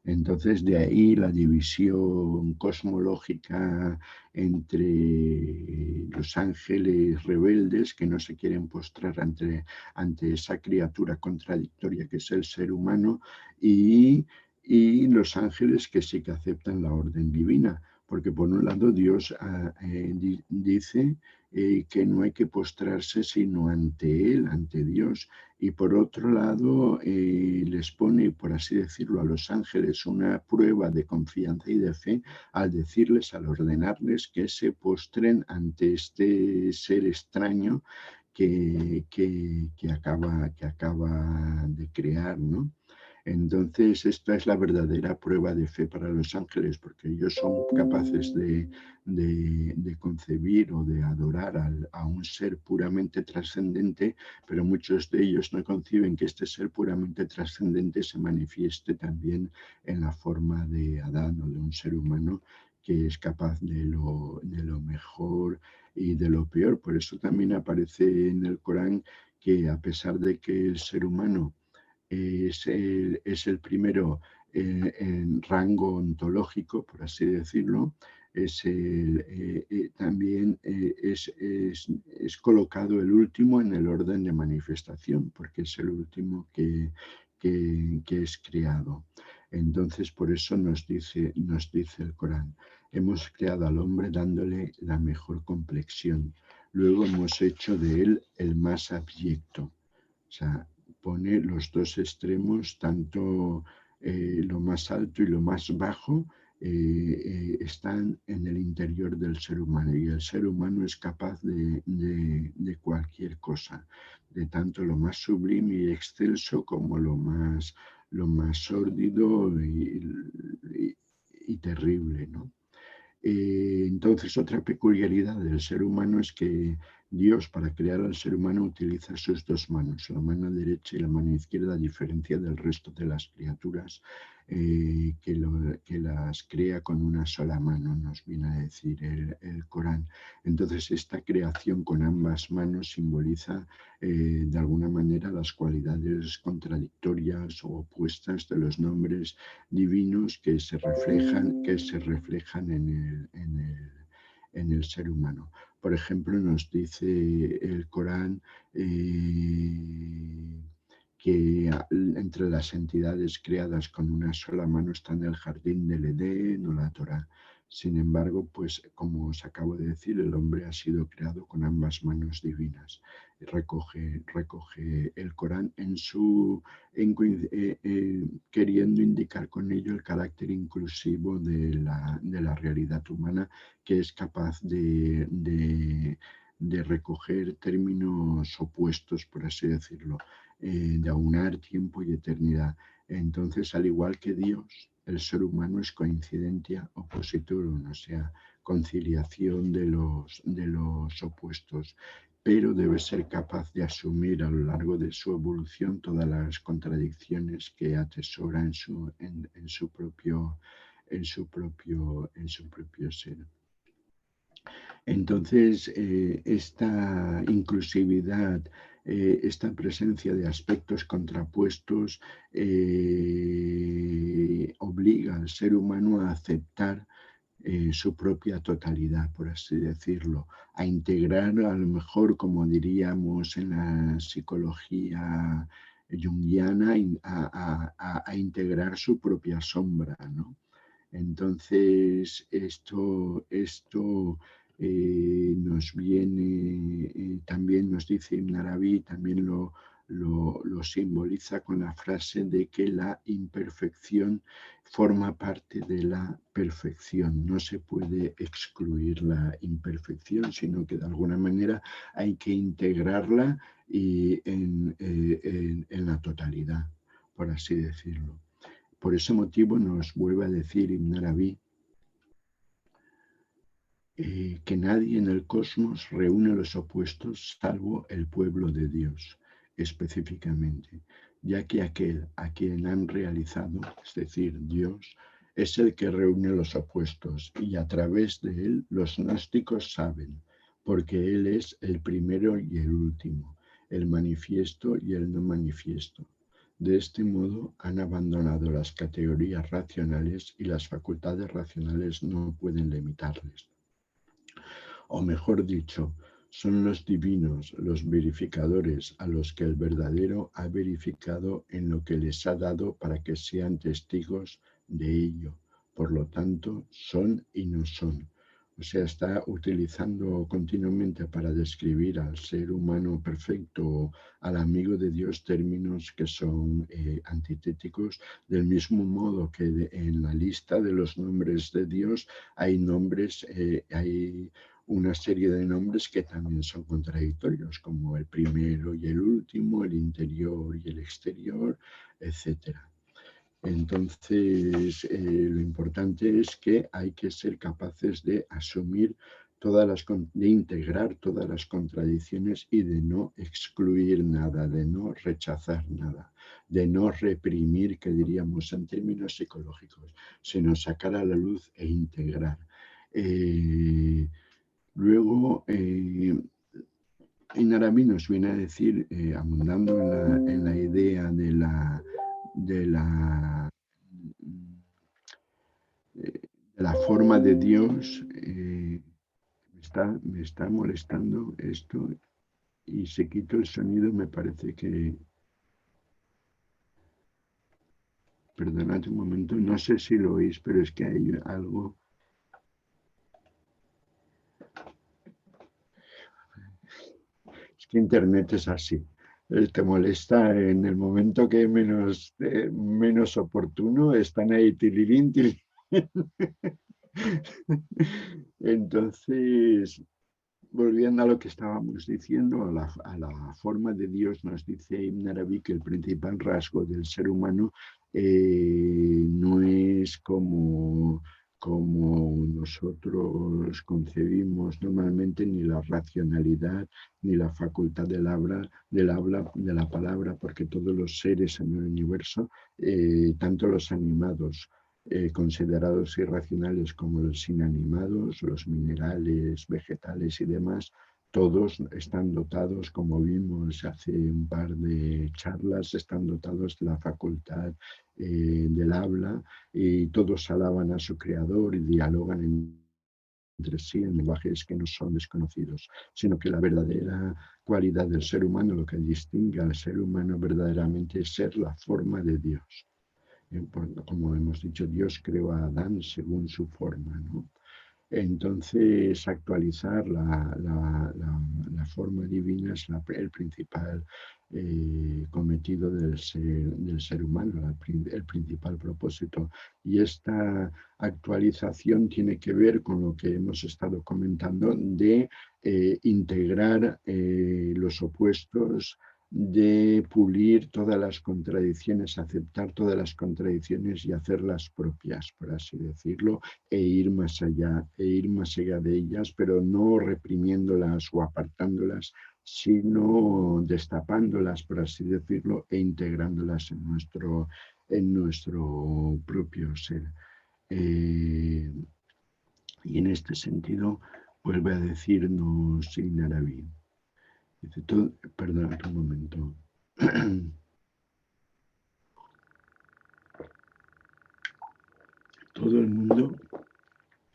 Entonces, de ahí la división cosmológica entre los ángeles rebeldes, que no se quieren postrar ante esa criatura contradictoria que es el ser humano, y los ángeles que sí que aceptan la orden divina. Porque por un lado Dios dice que no hay que postrarse sino ante Él, ante Dios. Y por otro lado, les pone, por así decirlo, a los ángeles una prueba de confianza y de fe, al decirles, al ordenarles que se postren ante este ser extraño que acaba de crear, ¿no? Entonces, esta es la verdadera prueba de fe para los ángeles, porque ellos son capaces de concebir o de adorar a un ser puramente trascendente, pero muchos de ellos no conciben que este ser puramente trascendente se manifieste también en la forma de Adán o de un ser humano que es capaz de lo mejor y de lo peor. Por eso también aparece en el Corán que, a pesar de que el ser humano es el primero en rango ontológico, por así decirlo, también es colocado el último en el orden de manifestación, porque es el último que es creado. Entonces, por eso nos dice el Corán. Hemos creado al hombre dándole la mejor complexión. Luego hemos hecho de él el más abyecto. O sea, pone los dos extremos, tanto lo más alto y lo más bajo, están en el interior del ser humano, y el ser humano es capaz de cualquier cosa, de tanto lo más sublime y excelso como lo más sórdido y terrible, ¿no? Entonces, otra peculiaridad del ser humano es que Dios, para crear al ser humano, utiliza sus dos manos, la mano derecha y la mano izquierda, a diferencia del resto de las criaturas que las crea con una sola mano, nos viene a decir el Corán. Entonces, esta creación con ambas manos simboliza de alguna manera las cualidades contradictorias o opuestas de los nombres divinos que se reflejan en el ser humano. Por ejemplo, nos dice el Corán que entre las entidades creadas con una sola mano están el jardín del Edén o la Torá. Sin embargo, pues como os acabo de decir, el hombre ha sido creado con ambas manos divinas. Recoge el Corán queriendo indicar con ello el carácter inclusivo de la realidad humana, que es capaz de recoger términos opuestos, por así decirlo, de aunar tiempo y eternidad. Entonces, al igual que Dios, el ser humano es coincidencia opositum, o sea, conciliación de los opuestos, pero debe ser capaz de asumir a lo largo de su evolución todas las contradicciones que atesora en su propio ser. Entonces, esta inclusividad, esta presencia de aspectos contrapuestos, obliga al ser humano a aceptar su propia totalidad, por así decirlo, a integrar, a lo mejor, como diríamos en la psicología junguiana, a integrar su propia sombra, ¿no? Entonces, esto nos viene, también nos dice Ibn Arabi, también lo simboliza con la frase de que la imperfección forma parte de la perfección. No se puede excluir la imperfección, sino que de alguna manera hay que integrarla en la totalidad, por así decirlo. Por ese motivo nos vuelve a decir Ibn Arabi que nadie en el cosmos reúne los opuestos salvo el pueblo de Dios, específicamente, ya que aquel a quien han realizado, es decir, Dios, es el que reúne los opuestos, y a través de él los gnósticos saben, porque él es el primero y el último, el manifiesto y el no manifiesto. De este modo han abandonado las categorías racionales, y las facultades racionales no pueden limitarles. O mejor dicho, son los divinos los verificadores a los que el verdadero ha verificado en lo que les ha dado para que sean testigos de ello. Por lo tanto, son y no son. O sea, está utilizando continuamente para describir al ser humano perfecto o al amigo de Dios términos que son antitéticos, del mismo modo que en la lista de los nombres de Dios hay nombres, hay una serie de nombres que también son contradictorios, como el primero y el último, el interior y el exterior, etc. Entonces, lo importante es que hay que ser capaces de asumir de integrar todas las contradicciones y de no excluir nada, de no rechazar nada, de no reprimir, que diríamos en términos psicológicos, sino sacar a la luz e integrar. Luego, en Arabi nos viene a decir, abundando en la idea de la forma de Dios, me está molestando esto, y si quito el sonido me parece que... Perdonad un momento, no sé si lo oís, pero es que hay algo... que Internet es así. Te molesta en el momento que menos oportuno, están ahí tililín, tililín. Entonces, volviendo a lo que estábamos diciendo, a la forma de Dios, nos dice Ibn Arabi que el principal rasgo del ser humano no es como nosotros concebimos normalmente, ni la racionalidad, ni la facultad de la palabra, porque todos los seres en el universo, tanto los animados, considerados irracionales como los inanimados, los minerales, vegetales y demás, todos están dotados, como vimos hace un par de charlas, están dotados de la facultad del habla y todos alaban a su creador y dialogan entre sí en lenguajes que no son desconocidos, sino que la verdadera cualidad del ser humano, lo que distingue al ser humano verdaderamente, es ser la forma de Dios. Como hemos dicho, Dios creó a Adán según su forma, ¿no? Entonces, actualizar la forma divina es el principal cometido del ser humano, el principal propósito. Y esta actualización tiene que ver con lo que hemos estado comentando de integrar los opuestos, de pulir todas las contradicciones, aceptar todas las contradicciones y hacerlas propias, por así decirlo, e ir más allá de ellas, pero no reprimiéndolas o apartándolas, sino destapándolas, por así decirlo, e integrándolas en nuestro propio ser. Y en este sentido, vuelve a decirnos Ibn Arabi. Dice, perdón, un momento. Todo el mundo,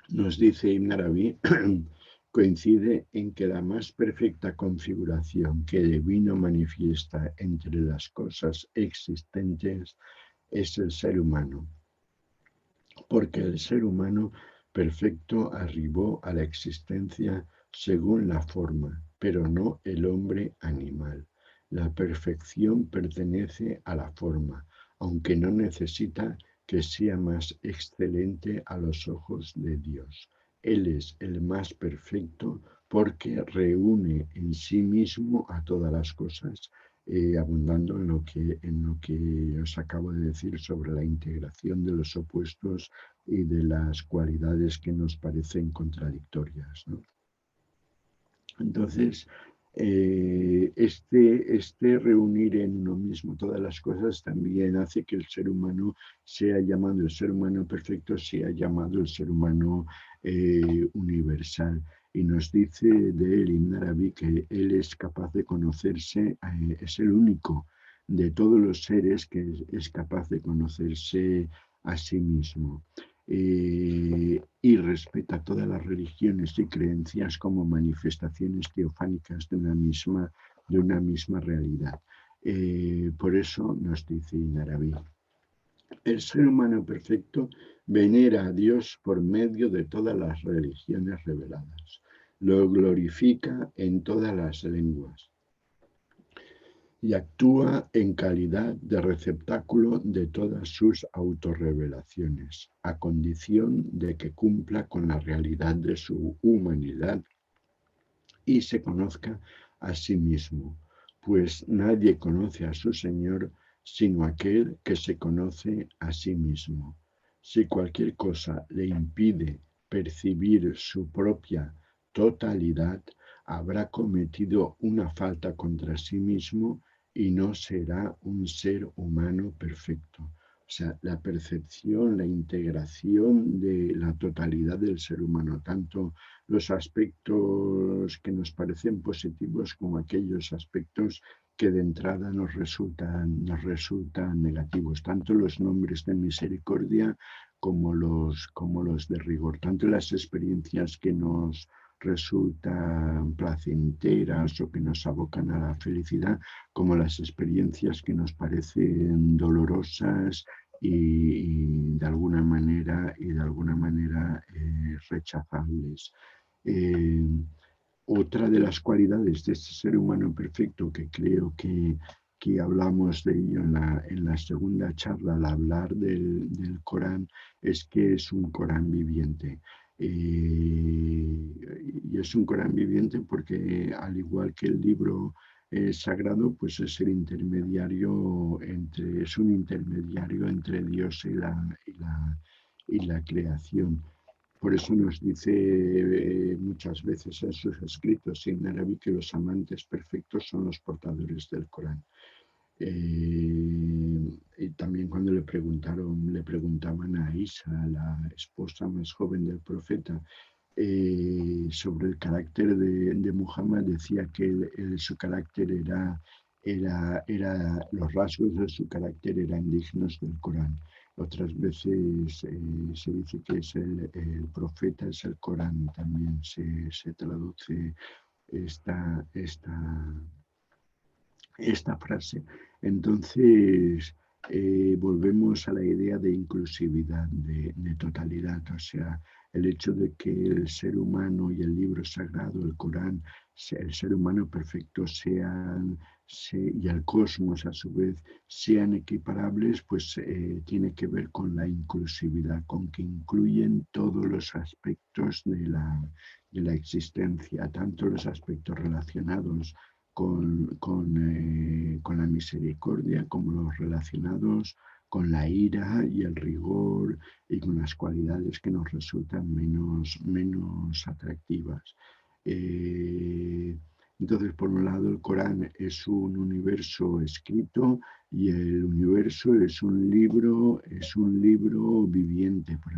nos dice Ibn Arabi, coincide en que la más perfecta configuración que el divino manifiesta entre las cosas existentes es el ser humano, porque el ser humano perfecto arribó a la existencia según la forma, pero no el hombre animal. La perfección pertenece a la forma, aunque no necesita que sea más excelente a los ojos de Dios. Él es el más perfecto porque reúne en sí mismo a todas las cosas, abundando en lo que os acabo de decir sobre la integración de los opuestos y de las cualidades que nos parecen contradictorias, ¿no? Entonces, este reunir en uno mismo todas las cosas también hace que el ser humano sea llamado, el ser humano perfecto sea llamado el ser humano universal. Y nos dice de él, Ibn Arabi, que él es capaz de conocerse, es el único de todos los seres que es capaz de conocerse a sí mismo. Y respeta todas las religiones y creencias como manifestaciones teofánicas de una misma realidad. Por eso nos dice Ibn Arabi, el ser humano perfecto venera a Dios por medio de todas las religiones reveladas, lo glorifica en todas las lenguas y actúa en calidad de receptáculo de todas sus autorrevelaciones, a condición de que cumpla con la realidad de su humanidad y se conozca a sí mismo, pues nadie conoce a su Señor sino aquel que se conoce a sí mismo. Si cualquier cosa le impide percibir su propia totalidad, habrá cometido una falta contra sí mismo y no será un ser humano perfecto. O sea, la percepción, la integración de la totalidad del ser humano, tanto los aspectos que nos parecen positivos como aquellos aspectos que de entrada nos resultan negativos, tanto los nombres de misericordia como los de rigor, tanto las experiencias que nos resultan placenteras o que nos abocan a la felicidad, como las experiencias que nos parecen dolorosas y de alguna manera rechazables. O otra de las cualidades de este ser humano perfecto, que creo que hablamos de ello en la segunda charla al hablar del Corán, es que es un Corán viviente. Y es un Corán viviente porque, al igual que el libro sagrado, pues es el intermediario es un intermediario entre Dios y la creación. Por eso nos dice muchas veces en sus escritos en árabe que los amantes perfectos son los portadores del Corán. Y también cuando le preguntaban a Isa, la esposa más joven del profeta, sobre el carácter de Muhammad, decía que su carácter los rasgos de su carácter eran dignos del Corán. Otras veces se dice que es el profeta, es el Corán, también se traduce esta frase. Entonces, volvemos a la idea de inclusividad, de totalidad, o sea, el hecho de que el ser humano y el libro sagrado, el Corán, el ser humano perfecto y el cosmos a su vez sean equiparables, pues tiene que ver con la inclusividad, con que incluyen todos los aspectos de la existencia, tanto los aspectos relacionados con la misericordia, como los relacionados con la ira y el rigor y con las cualidades que nos resultan menos atractivas. Entonces, por un lado, el Corán es un universo escrito y el universo es un libro viviente, por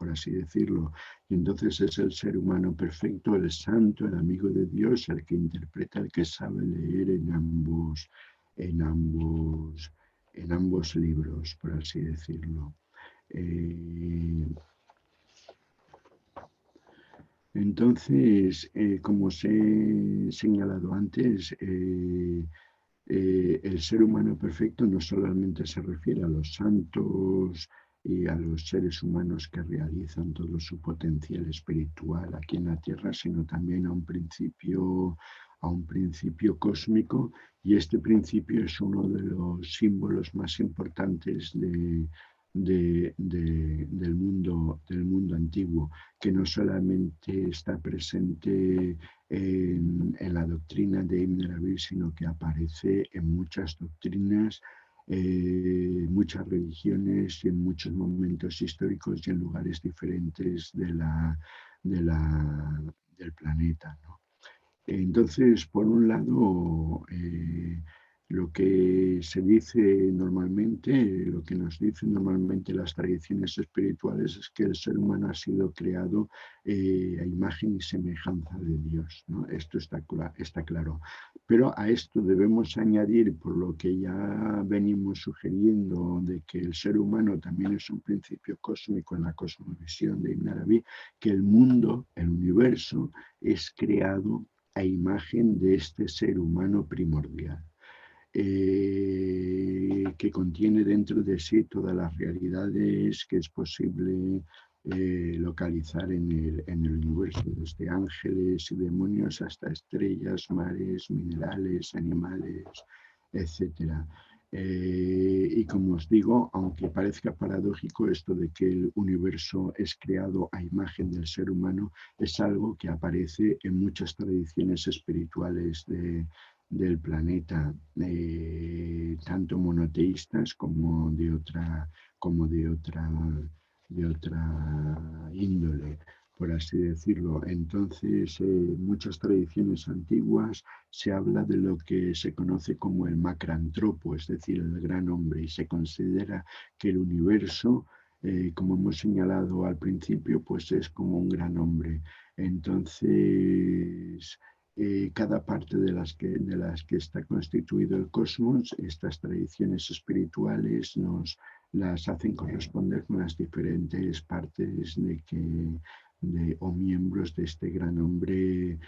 así decirlo. Y entonces es el ser humano perfecto, el santo, el amigo de Dios, el que interpreta, el que sabe leer en ambos libros, por así decirlo. Entonces, como os he señalado antes, el ser humano perfecto no solamente se refiere a los santos y a los seres humanos que realizan todo su potencial espiritual aquí en la tierra, sino también a un principio cósmico, y este principio es uno de los símbolos más importantes del mundo antiguo, que no solamente está presente en la doctrina de Ibn Arabi, sino que aparece en muchas doctrinas, muchas religiones y en muchos momentos históricos y en lugares diferentes del planeta, ¿no? Entonces, por un lado, lo que se dice normalmente, lo que nos dicen normalmente las tradiciones espirituales, es que el ser humano ha sido creado a imagen y semejanza de Dios, ¿no? Esto está claro. Pero a esto debemos añadir, por lo que ya venimos sugiriendo, de que el ser humano también es un principio cósmico en la cosmovisión de Ibn Arabi, que el mundo, el universo, es creado a imagen de este ser humano primordial, que contiene dentro de sí todas las realidades que es posible localizar en el universo, desde ángeles y demonios hasta estrellas, mares, minerales, animales, etc. Y como os digo, aunque parezca paradójico esto de que el universo es creado a imagen del ser humano, es algo que aparece en muchas tradiciones espirituales del planeta, tanto monoteístas como de otra índole, por así decirlo. Entonces, muchas tradiciones antiguas se habla de lo que se conoce como el macrantropo, es decir, el gran hombre, y se considera que el universo, como hemos señalado al principio, pues es como un gran hombre. Entonces, cada parte de las que está constituido el cosmos, estas tradiciones espirituales las hacen corresponder con las diferentes partes o miembros de este gran hombre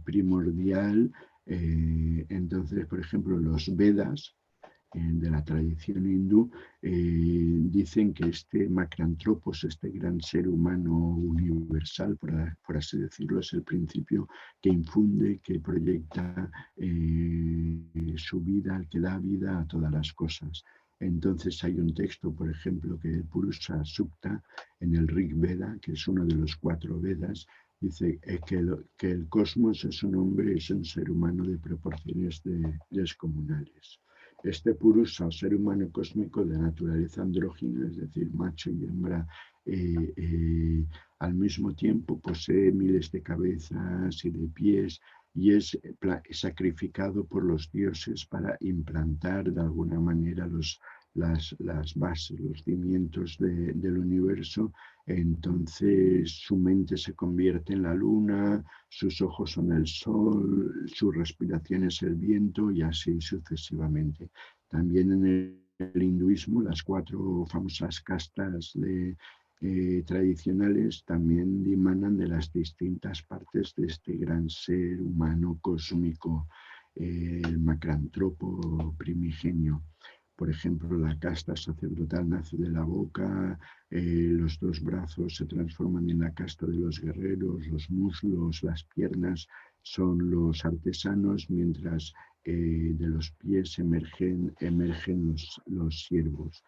primordial. Entonces, por ejemplo, los Vedas de la tradición hindú, dicen que este Macrantropos, este gran ser humano universal, por así decirlo, es el principio que infunde, que proyecta su vida, el que da vida a todas las cosas. Entonces hay un texto, por ejemplo, que el Purusha Sukta, en el Rig Veda, que es uno de los 4 Vedas, dice que el cosmos es un hombre, es un ser humano de proporciones descomunales. Este Purusha, o ser humano cósmico de naturaleza andrógina, es decir, macho y hembra, al mismo tiempo posee miles de cabezas y de pies y es sacrificado por los dioses para implantar de alguna manera las bases, los cimientos del universo. Entonces su mente se convierte en la luna, sus ojos son el sol, su respiración es el viento y así sucesivamente. También en el hinduismo las 4 famosas castas tradicionales también dimanan de las distintas partes de este gran ser humano cósmico, el macrantropo primigenio. Por ejemplo, la casta sacerdotal nace de la boca, los 2 brazos se transforman en la casta de los guerreros, los muslos, las piernas son los artesanos, mientras de los pies emergen los siervos.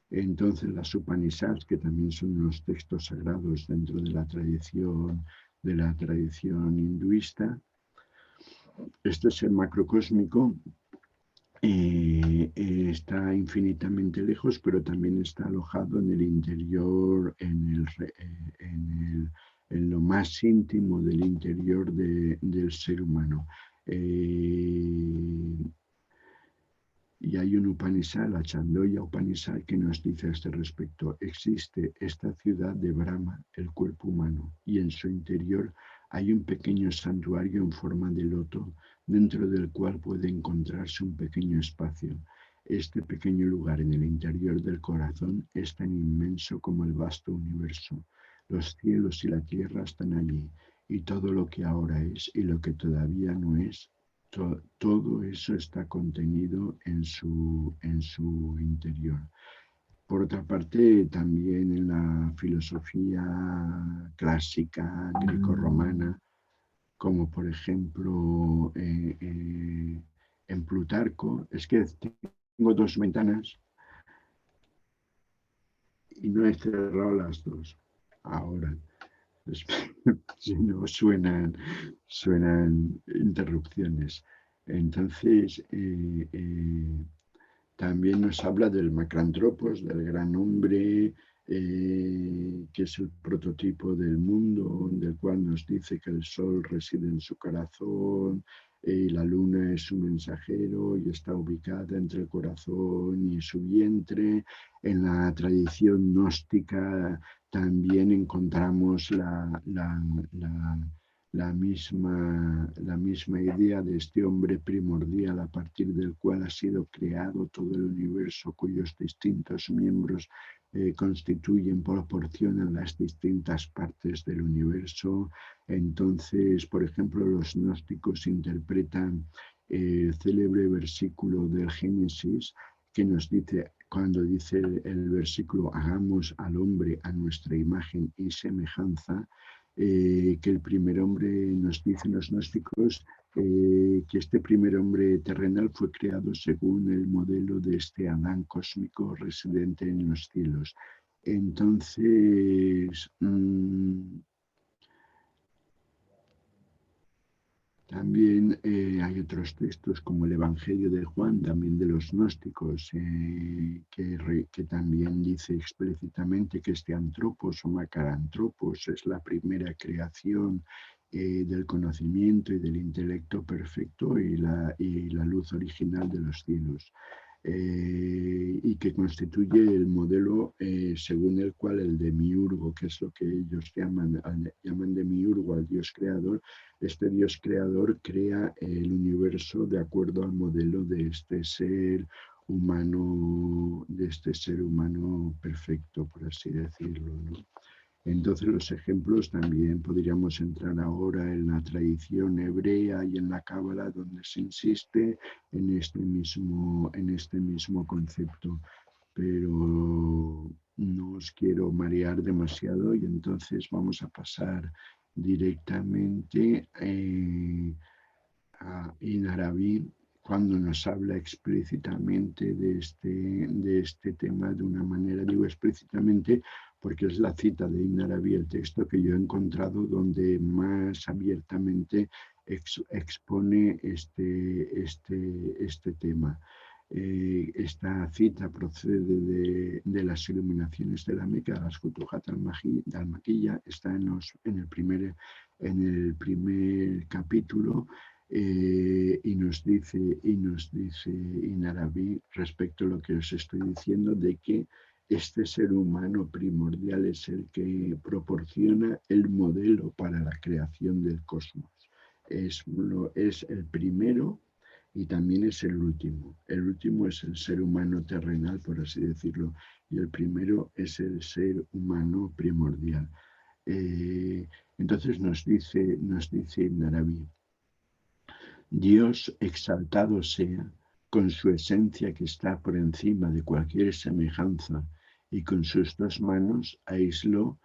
Entonces las Upanishads, que también son unos textos sagrados dentro de la tradición hinduista, este ser macrocósmico está infinitamente lejos, pero también está alojado en el interior, en lo más íntimo del interior del ser humano. Y hay un Upanishad, la Chandoya Upanishad, que nos dice a este respecto: existe esta ciudad de Brahma, el cuerpo humano, y en su interior hay un pequeño santuario en forma de loto, dentro del cual puede encontrarse un pequeño espacio. Este pequeño lugar en el interior del corazón es tan inmenso como el vasto universo. Los cielos y la tierra están allí, y todo lo que ahora es y lo que todavía no es, todo eso está contenido en su interior. Por otra parte, también en la filosofía clásica grecorromana, como por ejemplo en Plutarco, es que tengo 2 ventanas y no he cerrado las 2 ahora. Si no, suenan interrupciones. Entonces, también nos habla del Macrantropos, del gran hombre, que es el prototipo del mundo, del cual nos dice que el sol reside en su corazón, y la luna es su mensajero y está ubicada entre el corazón y su vientre. En la tradición gnóstica también encontramos la misma idea de este hombre primordial a partir del cual ha sido creado todo el universo, cuyos distintos miembros proporcionan las distintas partes del universo. Entonces, por ejemplo, los gnósticos interpretan el célebre versículo del Génesis que nos dice, cuando dice el versículo: hagamos al hombre a nuestra imagen y semejanza, que el primer hombre, nos dicen los gnósticos, que este primer hombre terrenal fue creado según el modelo de este Adán cósmico residente en los cielos. Entonces, también hay otros textos como el Evangelio de Juan, también de los gnósticos, que también dice explícitamente que este antropos o macarantropos es la primera creación del conocimiento y del intelecto perfecto y la luz original de los cielos. Y que constituye el modelo según el cual el demiurgo, que es lo que ellos llaman demiurgo al Dios creador, este Dios creador crea el universo de acuerdo al modelo de este ser humano perfecto, por así decirlo, ¿no? Entonces los ejemplos también podríamos entrar ahora en la tradición hebrea y en la cábala, donde se insiste en este mismo concepto. Pero no os quiero marear demasiado y entonces vamos a pasar directamente a Inarabi, cuando nos habla explícitamente de este tema de una manera, digo explícitamente porque es la cita de Ibn Arabi, el texto que yo he encontrado donde más abiertamente expone este tema. Esta cita procede de las iluminaciones de la Meca, de las Futuhat al-Maquiyya, está en el primer capítulo. Y nos dice Ibn Arabi respecto a lo que os estoy diciendo, de que este ser humano primordial es el que proporciona el modelo para la creación del cosmos. Es el primero y también es el último. El último es el ser humano terrenal, por así decirlo, y el primero es el ser humano primordial. Entonces nos dice Ibn Arabi: Dios exaltado sea, con su esencia que está por encima de cualquier semejanza, y con sus dos manos aisló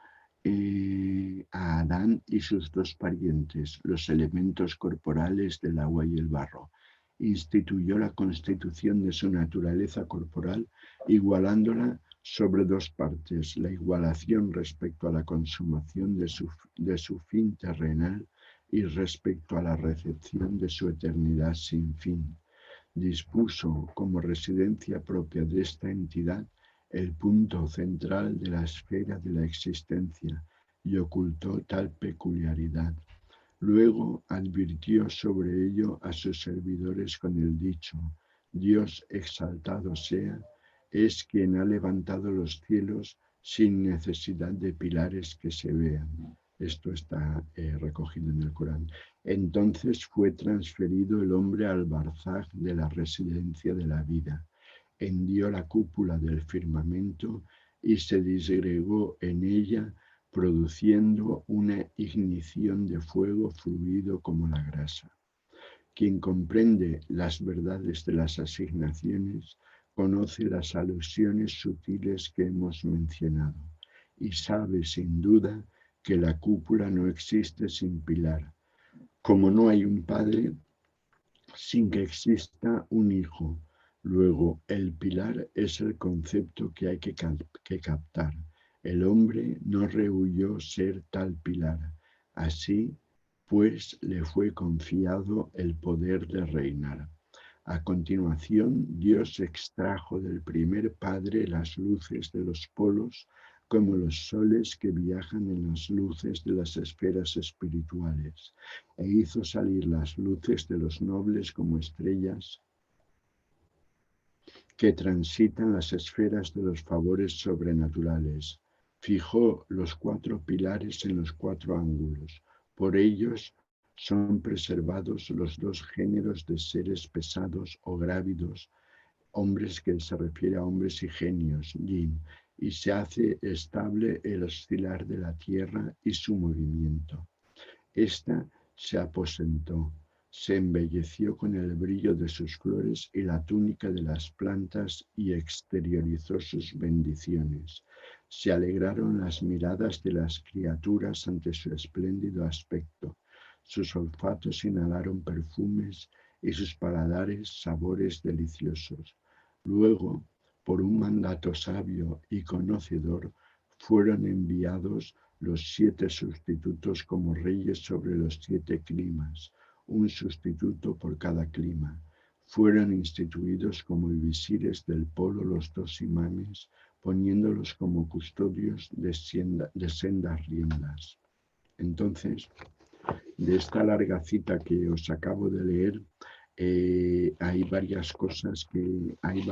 a Adán y sus dos parientes, los elementos corporales del agua y el barro. Instituyó la constitución de su naturaleza corporal, igualándola sobre dos partes: la igualación respecto a la consumación de su fin terrenal y respecto a la recepción de su eternidad sin fin. Dispuso como residencia propia de esta entidad el punto central de la esfera de la existencia y ocultó tal peculiaridad. Luego advirtió sobre ello a sus servidores con el dicho: Dios exaltado sea, es quien ha levantado los cielos sin necesidad de pilares que se vean. Esto está recogido en el Corán. Entonces fue transferido el hombre al barzaj de la residencia de la vida. Hendió la cúpula del firmamento y se disgregó en ella, produciendo una ignición de fuego fluido como la grasa. Quien comprende las verdades de las asignaciones conoce las alusiones sutiles que hemos mencionado y sabe sin duda que la cúpula no existe sin pilar, como no hay un padre sin que exista un hijo. Luego, el pilar es el concepto que hay que captar. El hombre no rehuyó ser tal pilar. Así, pues, le fue confiado el poder de reinar. A continuación, Dios extrajo del primer padre las luces de los polos, como los soles que viajan en las luces de las esferas espirituales, e hizo salir las luces de los nobles como estrellas que transitan las esferas de los favores sobrenaturales. Fijó los cuatro pilares en los cuatro ángulos. Por ellos son preservados los dos géneros de seres pesados o grávidos, hombres, que se refiere a hombres y genios, yin, y se hace estable el oscilar de la tierra y su movimiento. Esta se aposentó, se embelleció con el brillo de sus flores y la túnica de las plantas y exteriorizó sus bendiciones. Se alegraron las miradas de las criaturas ante su espléndido aspecto. Sus olfatos inhalaron perfumes y sus paladares sabores deliciosos. Luego, por un mandato sabio y conocedor, fueron enviados los 7 sustitutos como reyes sobre los 7 climas, un sustituto por cada clima. Fueron instituidos como visires del polo los 2 imanes, poniéndolos como custodios de sendas riendas. Entonces, de esta larga cita que os acabo de leer, hay varias cosas que hay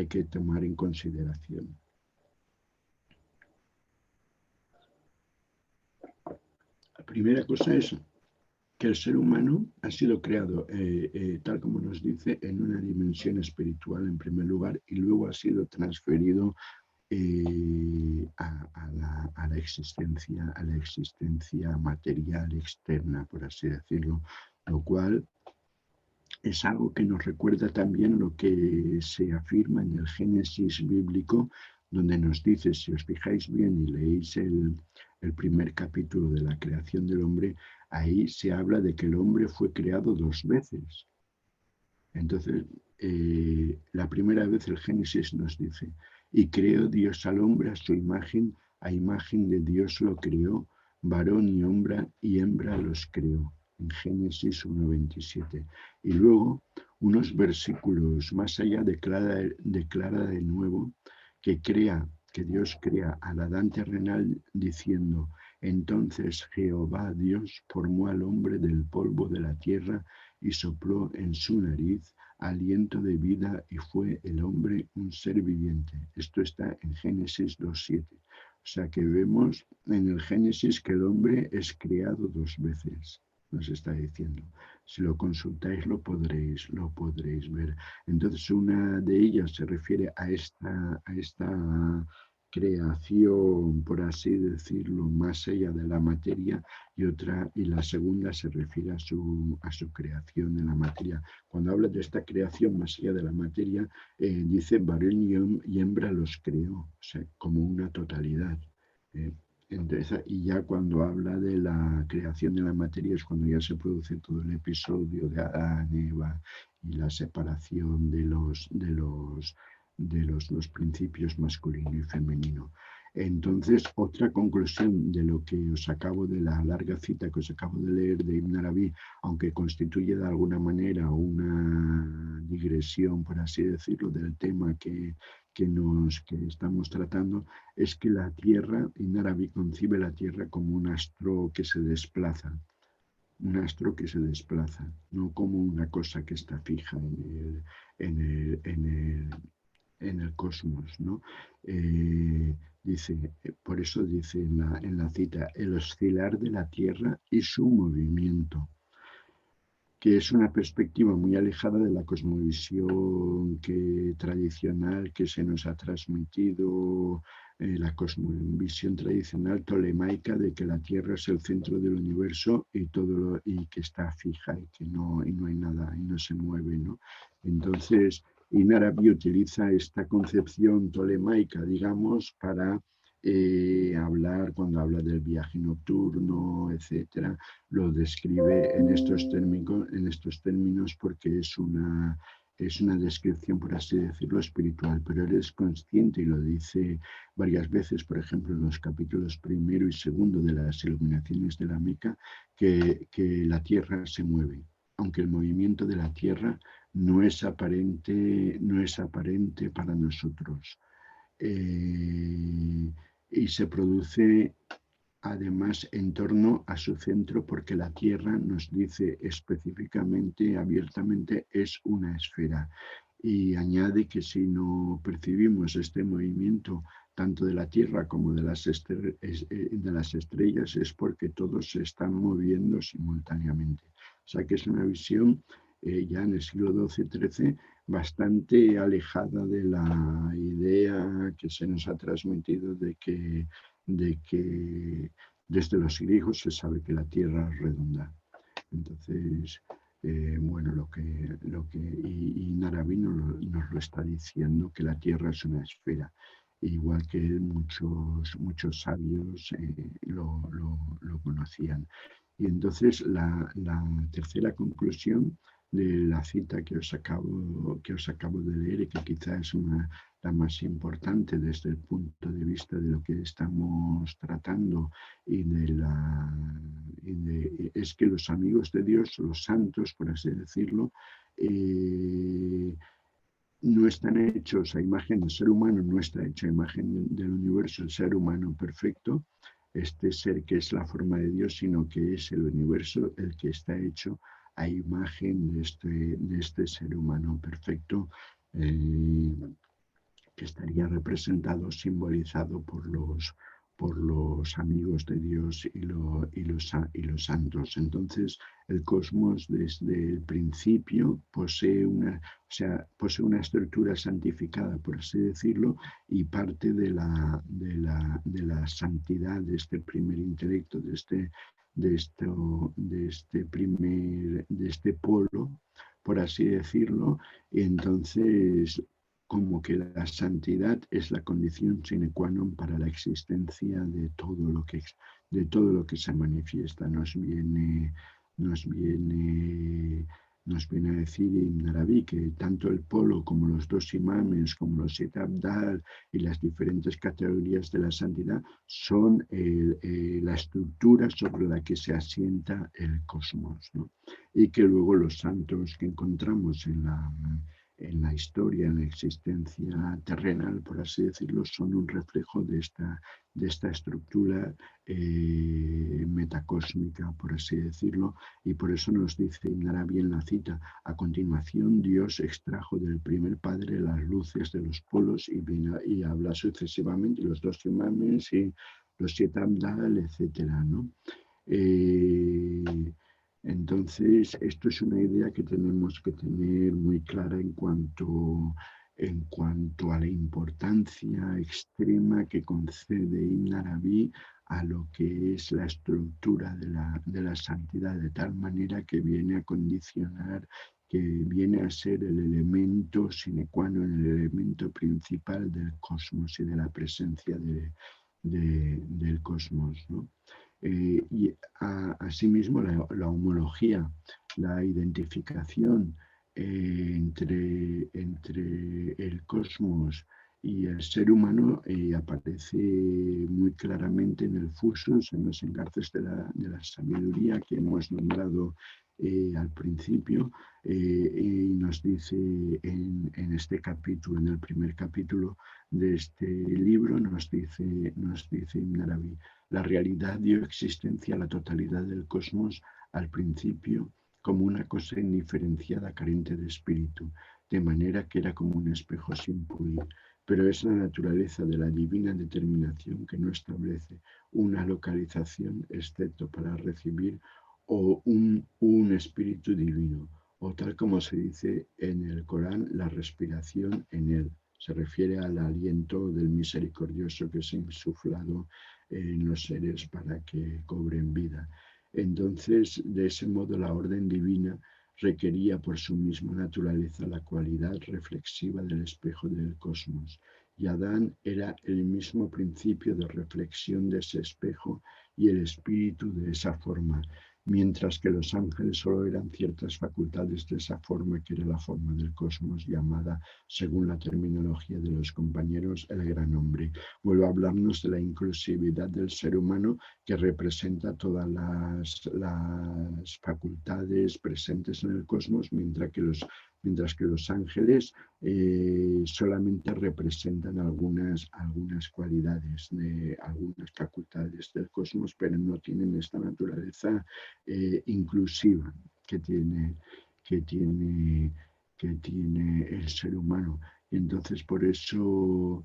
que tomar en consideración. La primera cosa es que el ser humano ha sido creado, tal como nos dice, en una dimensión espiritual en primer lugar, y luego ha sido transferido a la existencia material externa, por así decirlo, lo cual es algo que nos recuerda también lo que se afirma en el Génesis bíblico, donde nos dice, si os fijáis bien y leéis el primer capítulo de la creación del hombre, ahí se habla de que el hombre fue creado 2 veces. Entonces, la primera vez el Génesis nos dice, y creó Dios al hombre a imagen de Dios lo creó, varón y hembra los creó, en Génesis 1:27. Y luego, unos versículos más allá, declara de nuevo que Dios crea al Adán terrenal diciendo, entonces Jehová Dios formó al hombre del polvo de la tierra y sopló en su nariz aliento de vida y fue el hombre un ser viviente. Esto está en Génesis 2:7. O sea que vemos en el Génesis que el hombre es creado 2 veces, nos está diciendo. Si lo consultáis lo podréis ver. Entonces una de ellas se refiere a esta creación, por así decirlo, más allá de la materia, y la segunda se refiere a su creación en la materia. Cuando habla de esta creación más allá de la materia, dice varón y hembra los creó, o sea, como una totalidad. Entonces, y ya cuando habla de la creación de la materia es cuando ya se produce todo el episodio de Adán, Eva y la separación de los principios masculino y femenino. Entonces, otra conclusión de lo que os acabo de la larga cita que os acabo de leer de Ibn Arabi, aunque constituye de alguna manera una digresión, por así decirlo, del tema que estamos tratando, es que la Tierra, Ibn Arabi concibe la Tierra como un astro que se desplaza, no como una cosa que está fija en el cosmos, ¿no? Por eso dice en la cita, el oscilar de la Tierra y su movimiento, que es una perspectiva muy alejada de la cosmovisión tradicional que se nos ha transmitido, la cosmovisión tradicional tolemaica de que la Tierra es el centro del universo y que está fija y que no hay nada y no se mueve, ¿no? Entonces, Ibn Arabi utiliza esta concepción tolemaica, digamos, para cuando habla del viaje nocturno, etcétera, lo describe en estos términos porque es una descripción, por así decirlo, espiritual, pero él es consciente y lo dice varias veces, por ejemplo, en los capítulos 1 y 2 de las iluminaciones de la Meca, que la Tierra se mueve, aunque el movimiento de la Tierra no es aparente para nosotros. Y se produce además en torno a su centro porque la Tierra nos dice específicamente, abiertamente, es una esfera. Y añade que si no percibimos este movimiento tanto de la Tierra como de las estrellas es porque todos se están moviendo simultáneamente. O sea que es una visión ya en el siglo XII-XIII bastante alejada de la idea que se nos ha transmitido de que desde los griegos se sabe que la Tierra es redonda. Entonces, bueno, y Narabi nos lo está diciendo, que la Tierra es una esfera, igual que muchos sabios lo conocían. Y entonces la tercera conclusión de la cita que os acabo de leer, y que quizás es la más importante desde el punto de vista de lo que estamos tratando, es que los amigos de Dios, los santos, por así decirlo, no están hechos a imagen del ser humano, no está hecho a imagen del universo, el ser humano perfecto, este ser que es la forma de Dios, sino que es el universo el que está hecho a imagen de este ser humano perfecto, que estaría representado, simbolizado por por los amigos de Dios y los santos. Entonces, el cosmos desde el principio posee una estructura santificada, por así decirlo, y parte de la santidad de este primer intelecto, de este polo, por así decirlo. Y entonces, como que la santidad es la condición sine qua non para la existencia de todo lo que se manifiesta. Nos viene a decir Ibn Arabi que tanto el polo como los dos imames, como los siete abdal y las diferentes categorías de la santidad son la estructura sobre la que se asienta el cosmos, ¿no? Y que luego los santos que encontramos en la historia, en la existencia terrenal, por así decirlo, son un reflejo de esta estructura metacósmica, por así decirlo, y por eso nos dice Ibn Arabi en la cita: a continuación Dios extrajo del primer padre las luces de los polos y habla sucesivamente los dos imames y los siete abdal, etcétera, ¿no? Entonces, esto es una idea que tenemos que tener muy clara en cuanto a la importancia extrema que concede Ibn Arabi a lo que es la estructura de la santidad, de tal manera que viene a condicionar, que viene a ser el elemento sine qua non, el elemento principal del cosmos y de la presencia del cosmos, ¿no? Y asimismo la homología, la identificación entre el cosmos y el ser humano aparece muy claramente en el Fusus, en los engarces de la sabiduría que hemos nombrado al principio, y nos dice en este capítulo, en el primer capítulo de este libro, nos dice Ibn Arabi: la realidad dio existencia a la totalidad del cosmos al principio como una cosa indiferenciada, carente de espíritu, de manera que era como un espejo sin pulir. Pero es la naturaleza de la divina determinación que no establece una localización excepto para recibir un espíritu divino, o tal como se dice en el Corán, la respiración en él. Se refiere al aliento del misericordioso que es insuflado en los seres para que cobren vida. Entonces, de ese modo, la orden divina requería por su misma naturaleza la cualidad reflexiva del espejo del cosmos. Y Adán era el mismo principio de reflexión de ese espejo y el espíritu de esa forma, mientras que los ángeles solo eran ciertas facultades de esa forma, que era la forma del cosmos, llamada, según la terminología de los compañeros, el gran hombre. Vuelve a hablarnos de la inclusividad del ser humano, que representa todas las facultades presentes en el cosmos, mientras que los ángeles solamente representan algunas cualidades de algunas facultades del cosmos, pero no tienen esta naturaleza inclusiva que tiene el ser humano. Y entonces, por eso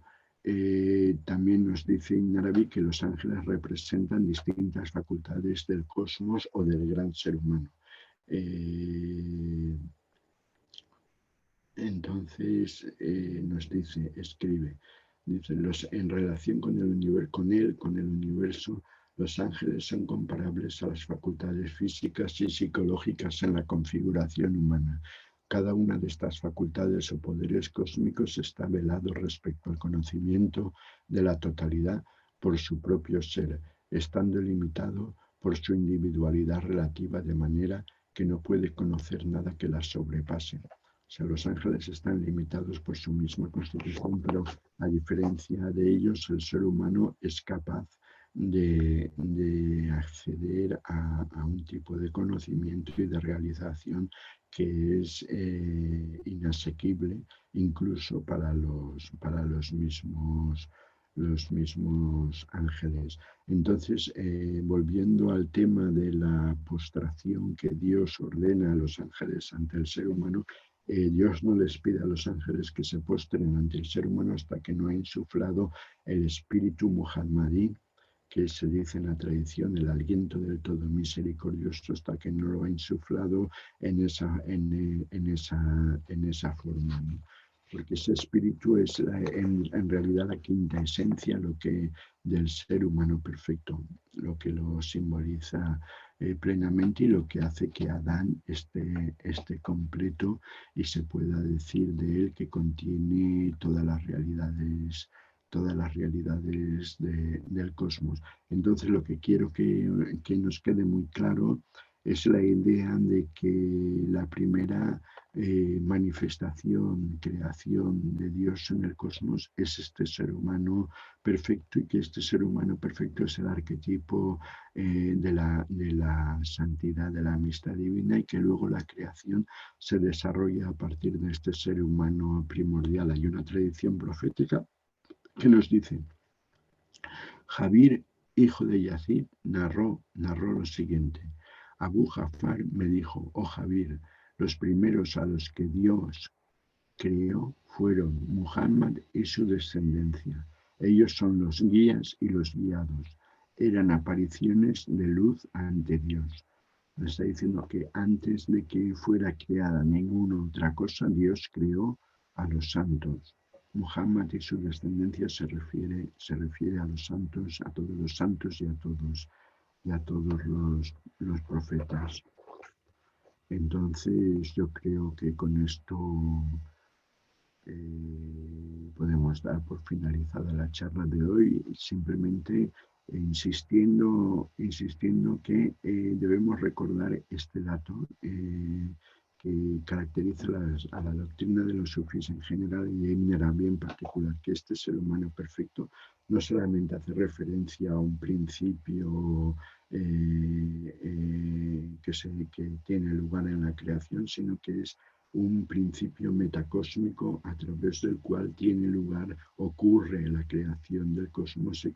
también nos dice Ibn Arabi que los ángeles representan distintas facultades del cosmos o del gran ser humano. Entonces nos escribe, en relación con el universo, los ángeles son comparables a las facultades físicas y psicológicas en la configuración humana. Cada una de estas facultades o poderes cósmicos está velado respecto al conocimiento de la totalidad por su propio ser, estando limitado por su individualidad relativa, de manera que no puede conocer nada que la sobrepase. O sea, los ángeles están limitados por su misma constitución, pero a diferencia de ellos, el ser humano es capaz de acceder a un tipo de conocimiento y de realización que es inasequible incluso para los mismos ángeles. Entonces, volviendo al tema de la postración que Dios ordena a los ángeles ante el ser humano, Dios no les pide a los ángeles que se postren ante el ser humano hasta que no ha insuflado el espíritu muhammadí que se dice en la tradición, el aliento del todo misericordioso, hasta que no lo ha insuflado en esa forma, ¿no? Porque ese espíritu es en realidad la quinta esencia del ser humano perfecto, lo que lo simboliza plenamente y lo que hace que Adán esté completo y se pueda decir de él que contiene todas las realidades del cosmos. Entonces lo que quiero que nos quede muy claro es la idea de que la primera manifestación, creación de Dios en el cosmos es este ser humano perfecto, y que este ser humano perfecto es el arquetipo de la santidad, de la amistad divina, y que luego la creación se desarrolla a partir de este ser humano primordial. Hay una tradición profética que nos dice: Jabir, hijo de Yazid, narró lo siguiente: Abu Jafar me dijo, oh Jabir, los primeros a los que Dios crió fueron Muhammad y su descendencia. Ellos son los guías y los guiados. Eran apariciones de luz ante Dios. Me está diciendo que antes de que fuera creada ninguna otra cosa, Dios creó a los santos. Muhammad y su descendencia se refiere a los santos, a todos los santos y a todos los profetas. Entonces yo creo que con esto podemos dar por finalizada la charla de hoy, simplemente insistiendo que debemos recordar este dato que caracteriza a la doctrina de los sufís en general y a Ibn Arabi en particular, que este ser humano perfecto no solamente hace referencia a un principio que tiene lugar en la creación, sino que es un principio metacósmico a través del cual ocurre la creación del cosmos,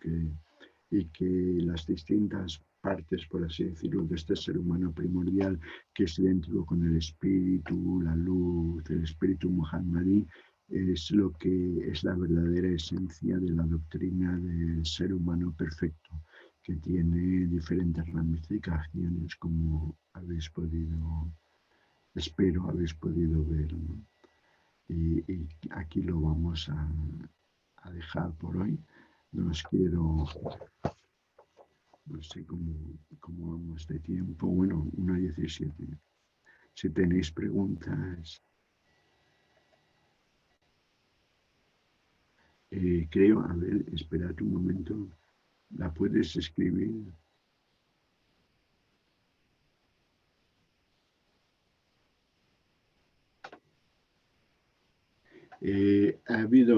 y que las distintas partes, por así decirlo, de este ser humano primordial, que es idéntico con el espíritu, la luz, el espíritu muhammadí, es lo que es la verdadera esencia de la doctrina del ser humano perfecto, que tiene diferentes ramificaciones, como espero habéis podido ver, ¿no? Y aquí lo vamos a dejar por hoy. No sé cómo vamos de tiempo. Bueno, 1:17. Si tenéis preguntas, creo, a ver, esperad un momento, la puedes escribir.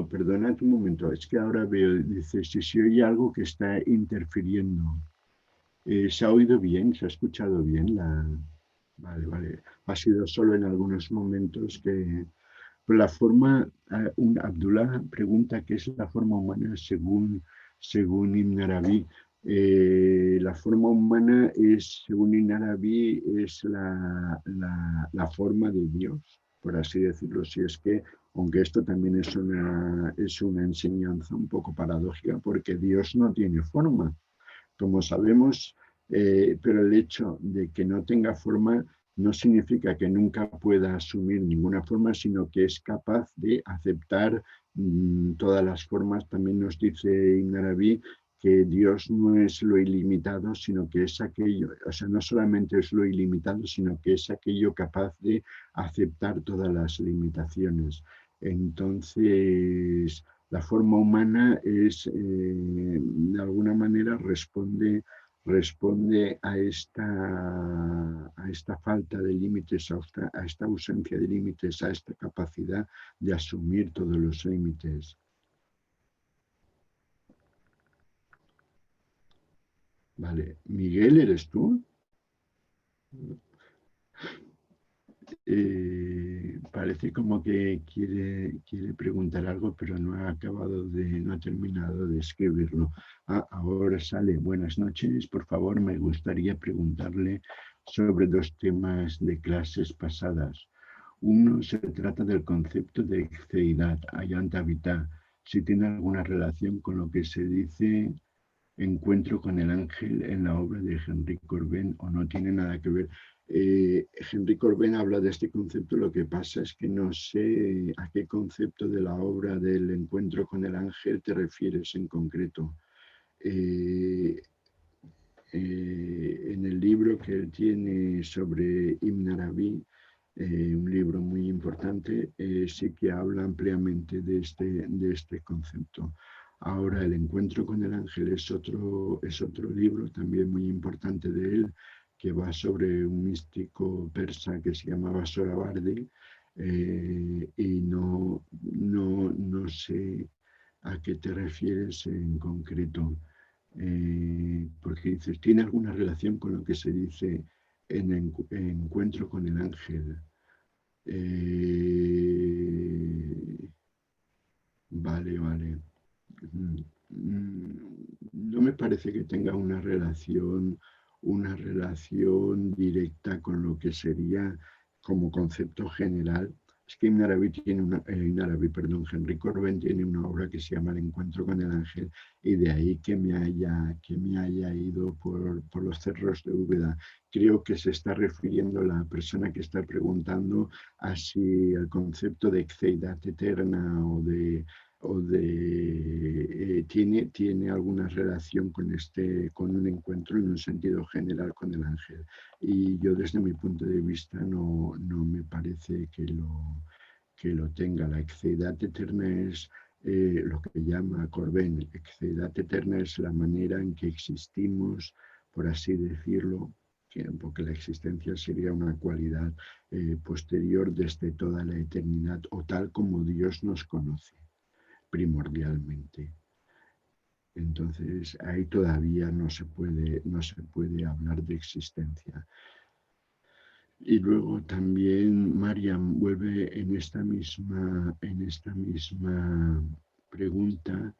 Perdonad un momento, es que ahora veo, dice, si se oye algo que está interfiriendo. ¿Se ha oído bien? ¿Se ha escuchado bien? Vale, vale. Ha sido solo en algunos momentos que... Pero la forma, Abdullah pregunta qué es la forma humana según Ibn Arabi. La forma humana según Ibn Arabi, es la forma de Dios, por así decirlo. Si es que, aunque esto también es una enseñanza un poco paradójica, porque Dios no tiene forma, como sabemos, pero el hecho de que no tenga forma no significa que nunca pueda asumir ninguna forma, sino que es capaz de aceptar todas las formas. También nos dice Ibn Arabi que Dios no es lo ilimitado, sino que es aquello, o sea, no solamente es lo ilimitado, sino que es aquello capaz de aceptar todas las limitaciones. Entonces, la forma humana de alguna manera responde a esta falta de límites, a esta ausencia de límites, a esta capacidad de asumir todos los límites. Vale, Miguel, ¿eres tú? Parece como que quiere preguntar algo, pero no ha terminado de escribirlo. Ahora sale. Buenas noches. Por favor, me gustaría preguntarle sobre 2 temas de clases pasadas. Uno se trata del concepto de icteidad, ayanta habitá, si tiene alguna relación con lo que se dice encuentro con el ángel en la obra de Henry Corbin o no tiene nada que ver. Henry Corbin habla de este concepto, lo que pasa es que no sé a qué concepto de la obra del encuentro con el ángel te refieres en concreto. Eh, en el libro que él tiene sobre Ibn Arabi, un libro muy importante, sí que habla ampliamente de este concepto. Ahora, El encuentro con el ángel es otro libro también muy importante de él, que va sobre un místico persa que se llamaba Sohrawardi, y no sé a qué te refieres en concreto, porque dices, ¿tiene alguna relación con lo que se dice en encuentro con el ángel? Vale, vale. Mm, No me parece que tenga una relación directa con lo que sería como concepto general. Es que Ibn Arabi, perdón, Henry Corbin tiene una obra que se llama El encuentro con el ángel, y de ahí que me haya ido por los cerros de Úbeda. Creo que se está refiriendo la persona que está preguntando así al concepto de exeidad eterna tiene alguna relación con un encuentro en un sentido general con el ángel. Y yo desde mi punto de vista no me parece que lo tenga. La exeidad eterna es lo que llama Corbin. Exeidad eterna es la manera en que existimos, por así decirlo, porque la existencia sería una cualidad posterior desde toda la eternidad, o tal como Dios nos conoce primordialmente. Entonces ahí todavía no se puede hablar de existencia. Y luego también Mariam vuelve en esta misma pregunta,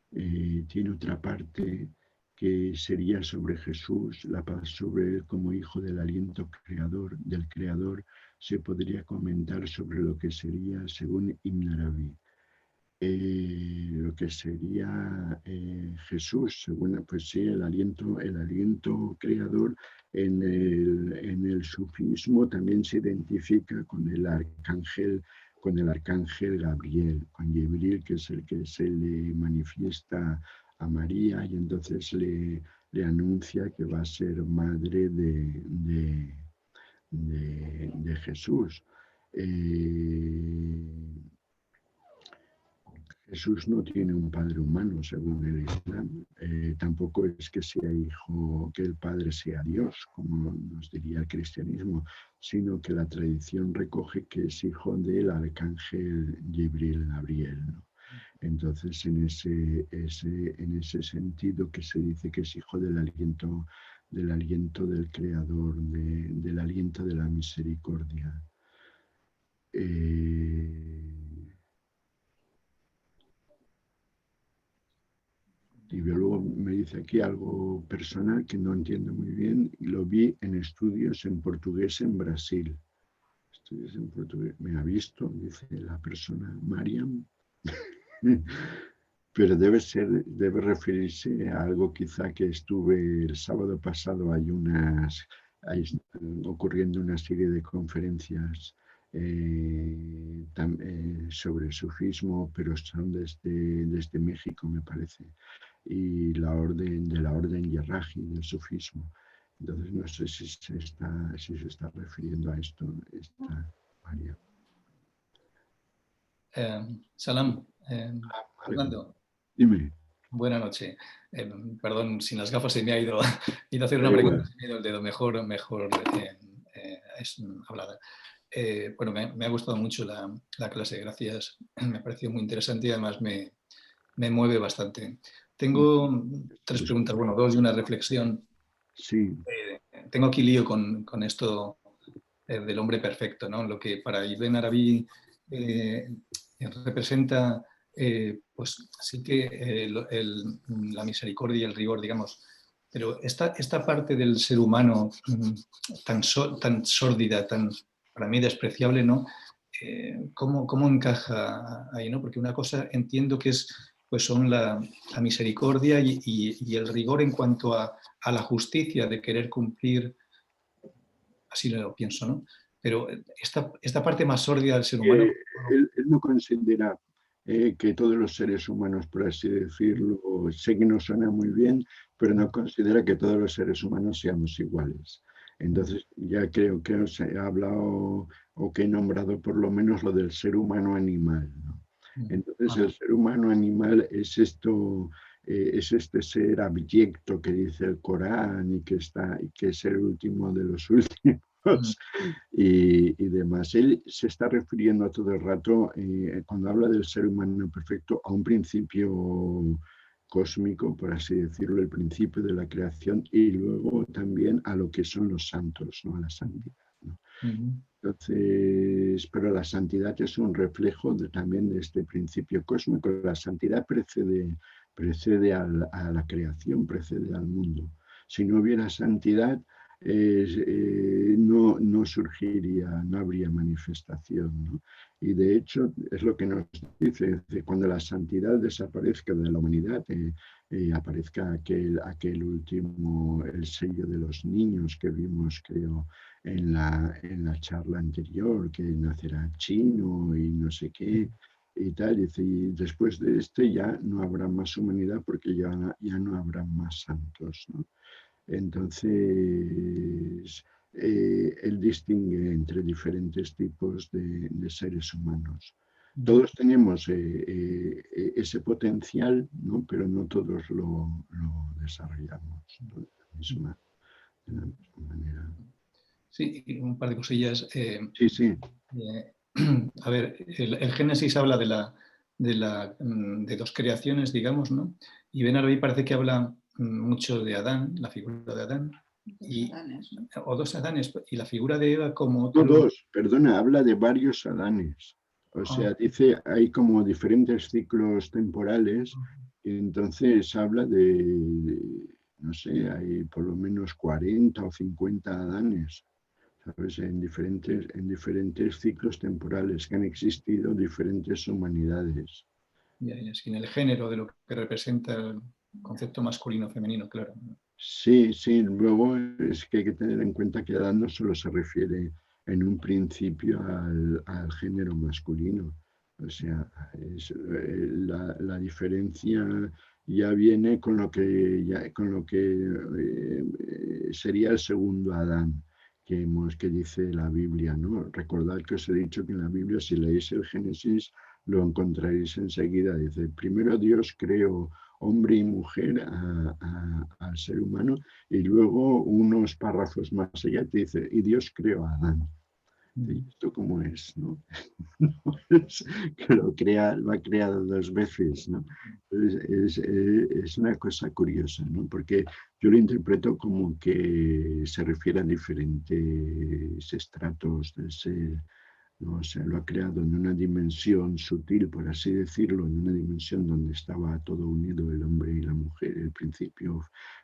tiene otra parte que sería sobre Jesús, la paz sobre él como hijo del aliento creador, del creador. Se podría comentar sobre lo que sería, según Ibn Arabi, lo que sería Jesús, según, pues sí, el aliento creador en el sufismo también se identifica con el arcángel Gabriel, con Jibril, que es el que se le manifiesta a María y entonces le anuncia que va a ser madre de Jesús. Jesús no tiene un padre humano, según el Islam. Tampoco es que sea hijo, que el padre sea Dios, como nos diría el cristianismo, sino que la tradición recoge que es hijo del arcángel Jibril, Gabriel, ¿no? Entonces, en ese sentido que se dice que es hijo del aliento del Creador, del aliento de la misericordia. Y luego me dice aquí algo personal que no entiendo muy bien. Lo vi en estudios en portugués en Brasil. Estudios en portugués. Me ha visto, dice la persona, Mariam. Pero debe referirse a algo quizá que estuve el sábado pasado. Hay ocurriendo una serie de conferencias sobre sufismo, pero son desde México, me parece, y de la orden Yerraji del sufismo. Entonces no sé si se está refiriendo a esto, María. Salam, Vale. Fernando, Dime. buena noche. Perdón, sin las gafas se me ha ido a hacer Da una pregunta, igual. se me ha ido el dedo mejor hablada. Bueno, me ha gustado mucho la clase, gracias. Me ha parecido muy interesante y además me mueve bastante. Tengo tres preguntas, bueno, dos y una reflexión. Sí. Tengo aquí lío con esto del hombre perfecto, ¿no? Lo que para Ibn Arabi representa, pues sí que la misericordia y el rigor, digamos, pero esta parte del ser humano tan sórdida, tan para mí despreciable, ¿no? ¿Cómo encaja ahí, ¿no? Porque una cosa entiendo que es pues son la misericordia y el rigor en cuanto a la justicia de querer cumplir, así lo pienso, ¿no? Pero esta parte más sórdida del ser humano... Él no considera que todos los seres humanos, por así decirlo, sé que no suena muy bien, pero no considera que todos los seres humanos seamos iguales. Entonces ya creo que os he hablado o que he nombrado por lo menos lo del ser humano animal, ¿no? Entonces el ser humano animal es esto, es este ser abyecto que dice el Corán y que es el último de los últimos y demás. Él se está refiriendo todo el rato, cuando habla del ser humano perfecto, a un principio cósmico, por así decirlo, el principio de la creación, y luego también a lo que son los santos, ¿no? A la santidad, ¿no? Entonces, pero la santidad es un reflejo también de este principio cósmico. La santidad precede a la creación, precede al mundo. Si no hubiera santidad, no surgiría, no habría manifestación, ¿no? Y de hecho es lo que nos dice, cuando la santidad desaparezca de la humanidad, aparezca aquel último, el sello de los niños que vimos, creo, en la charla anterior, que nacerá chino y no sé qué, y tal, y después de ya no habrá más humanidad porque ya no habrá más santos, ¿no? Entonces, él distingue entre diferentes tipos de seres humanos. Todos tenemos ese potencial, ¿no? Pero no todos lo desarrollamos de la misma manera. Sí, un par de cosillas. Sí. A ver, el Génesis habla de dos creaciones, digamos, ¿no? Y Ben Arabi parece que habla mucho de Adán, la figura de Adán. O dos Adanes, y la figura de Eva como otro... No dos, perdona, habla de varios Adanes. O sea, dice, hay como diferentes ciclos temporales, y entonces habla no sé, hay por lo menos 40 o 50 Adanes, ¿sabes? En diferentes ciclos temporales que han existido diferentes humanidades. Y en el género de lo que representa el concepto masculino-femenino, claro. Sí, luego es que hay que tener en cuenta que Adán no solo se refiere en un principio al género masculino, o sea, la diferencia ya viene con lo que sería el segundo Adán que dice la Biblia, ¿no? Recordad que os he dicho que en la Biblia, si leéis el Génesis, lo encontraréis enseguida. Dice, primero Dios creó hombre y mujer al ser humano, y luego unos párrafos más allá te dice, y Dios creó a Adán. ¿Y esto cómo es, no? Que lo ha creado dos veces, ¿no? Es una cosa curiosa, ¿no? Porque yo lo interpreto como que se refiere a diferentes estratos del ser, ¿no? O sea, lo ha creado en una dimensión sutil, por así decirlo, en una dimensión donde estaba todo unido, el hombre y la mujer, el principio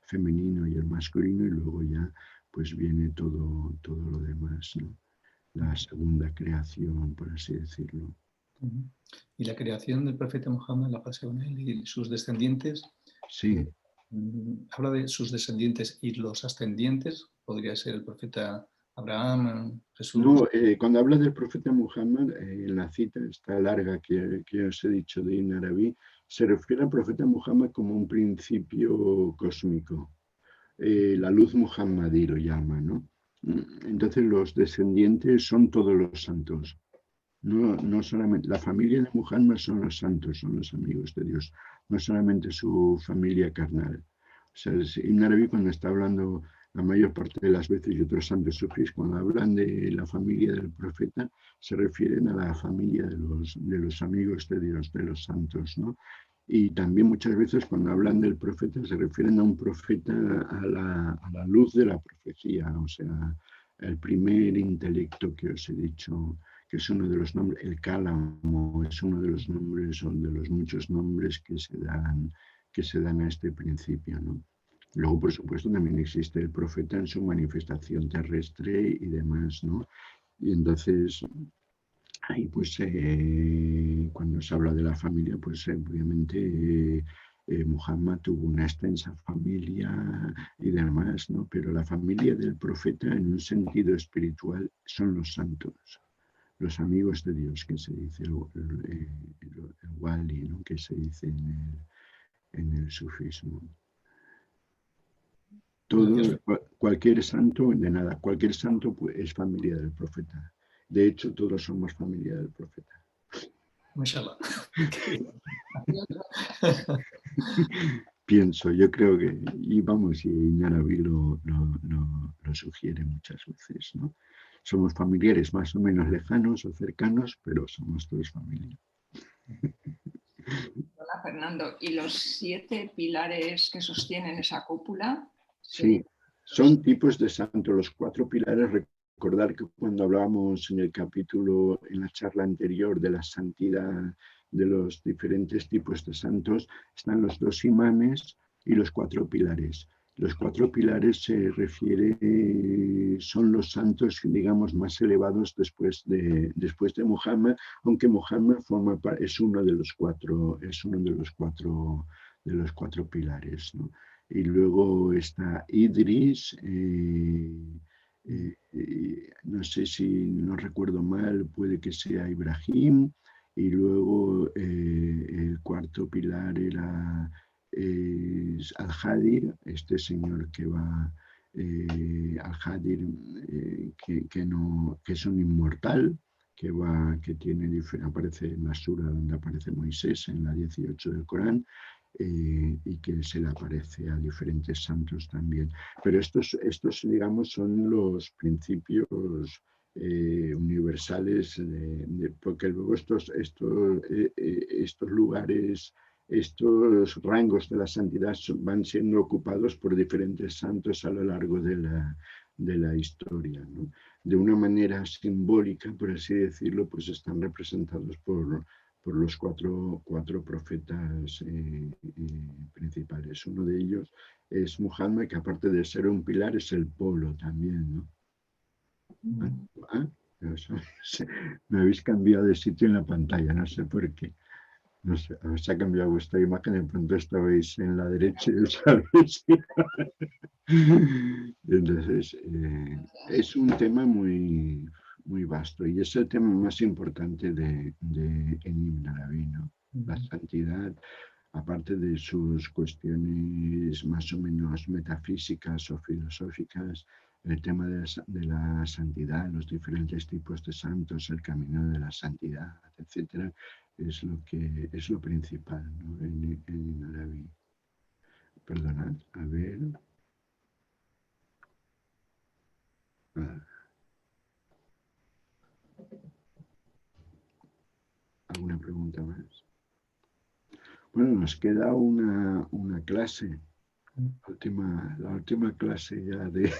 femenino y el masculino, y luego ya pues viene todo lo demás, ¿no? La segunda creación, por así decirlo. Y la creación del profeta Muhammad, la paz con él, y sus descendientes. Sí. Habla de sus descendientes y los ascendientes, podría ser el profeta Abraham, Jesús. No, cuando habla del profeta Muhammad, en la cita está larga que os he dicho de Ibn Arabi, se refiere al profeta Muhammad como un principio cósmico. La luz muhammadí lo llama, ¿no? Entonces los descendientes son todos los santos. No solamente, la familia de Muhammad son los santos, son los amigos de Dios, no solamente su familia carnal. O sea, Ibn Arabi cuando está hablando la mayor parte de las veces, y otros santos sufís, cuando hablan de la familia del profeta, se refieren a la familia de los amigos de Dios, de los santos, ¿no? Y también muchas veces cuando hablan del profeta se refieren a un profeta a la luz de la profecía, o sea, el primer intelecto que os he dicho, que es uno de los nombres, el cálamo, es uno de los nombres o de los muchos nombres que se dan a este principio, ¿no? Luego, por supuesto, también existe el profeta en su manifestación terrestre y demás, ¿no? Y entonces ahí pues cuando se habla de la familia, pues obviamente Muhammad tuvo una extensa familia y demás, ¿no? Pero la familia del profeta en un sentido espiritual son los santos, los amigos de Dios, que se dice, el wali, ¿no? Que se dice en el sufismo. Todo, cualquier santo, de nada, cualquier santo pues, es familia del profeta. De hecho, todos somos familia del profeta. Mashallah. Pienso, yo creo que, y vamos, y Naravi lo sugiere muchas veces, ¿no? Somos familiares más o menos lejanos o cercanos, pero somos todos familia. Hola, Fernando. ¿Y los 7 pilares que sostienen esa cúpula? Sí, son tipos de santos. Los 4 pilares, recordar que cuando hablábamos en el capítulo, en la charla anterior de la santidad de los diferentes tipos de santos, están los 2 imanes y los 4 pilares. Los 4 pilares se refiere, son los santos, digamos, más elevados después de Muhammad, aunque Muhammad es uno de los 4, de los 4 pilares, ¿no? Y luego está Idris, no sé si no recuerdo mal, puede que sea Ibrahim, y luego el cuarto pilar era Al-Hadir, este señor que va, Al-Hadir, que es un inmortal, que tiene, aparece en la sura donde aparece Moisés, en la 18 del Corán, y que se le aparece a diferentes santos también. Pero estos digamos, son los principios universales, porque luego estos lugares, estos rangos de la santidad van siendo ocupados por diferentes santos a lo largo de la historia, ¿no? De una manera simbólica, por así decirlo, pues están representados por los cuatro profetas principales. Uno de ellos es Muhammad, que aparte de ser un pilar, es el polo también, ¿no? Me habéis cambiado de sitio en la pantalla, no sé por qué. No sé, se ha cambiado vuestra imagen, de pronto estabais en la derecha y él sabéis. Entonces, es un tema muy, muy vasto y es el tema más importante de Ibn Arabi, ¿no? La santidad, aparte de sus cuestiones más o menos metafísicas o filosóficas, el tema de la santidad, los diferentes tipos de santos, el camino de la santidad, etcétera, es lo principal, ¿no? en Ibn Arabi. Perdonad, a ver. ¿Alguna pregunta más? Bueno, nos queda una clase, la última clase ya de...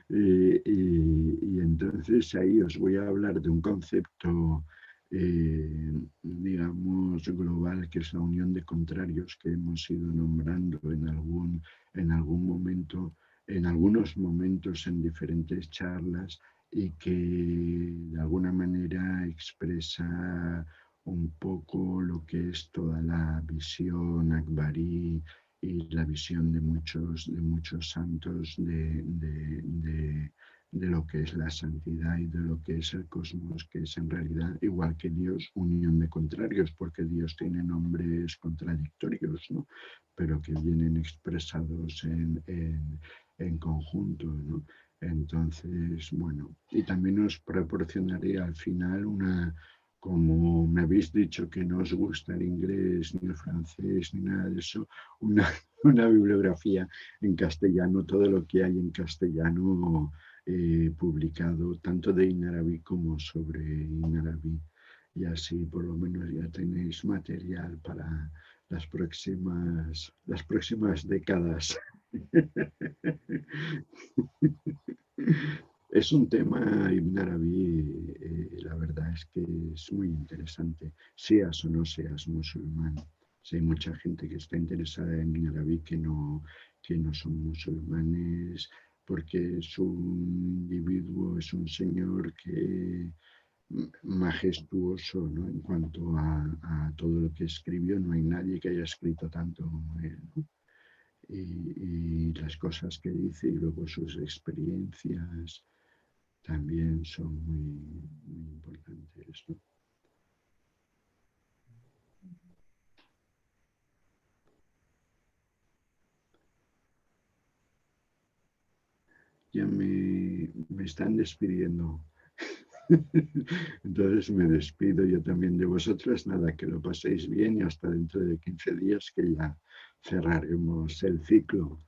y entonces ahí os voy a hablar de un concepto, digamos, global, que es la unión de contrarios que hemos ido nombrando en algún momento, en algunos momentos en diferentes charlas, y que de alguna manera expresa un poco lo que es toda la visión akbarí y la visión de muchos santos de lo que es la santidad y de lo que es el cosmos, que es en realidad, igual que Dios, unión de contrarios, porque Dios tiene nombres contradictorios, ¿no? Pero que vienen expresados en conjunto, ¿no? Entonces, bueno, y también os proporcionaré al final como me habéis dicho que no os gusta el inglés, ni el francés, ni nada de eso, una bibliografía en castellano, todo lo que hay en castellano publicado, tanto de Inarabi como sobre Inarabi. Y así por lo menos ya tenéis material para las próximas décadas. Es un tema, Ibn Arabi, la verdad es que es muy interesante, seas o no seas musulmán. Si hay mucha gente que está interesada en Ibn Arabi que no son musulmanes, porque es un individuo, es un señor que majestuoso, ¿no? En cuanto a todo lo que escribió, no hay nadie que haya escrito tanto como él, ¿no? Y las cosas que dice y luego sus experiencias también son muy, muy importantes, ¿no? Ya me están despidiendo. Entonces me despido yo también de vosotros. Nada, que lo paséis bien y hasta dentro de 15 días que ya cerraremos el ciclo.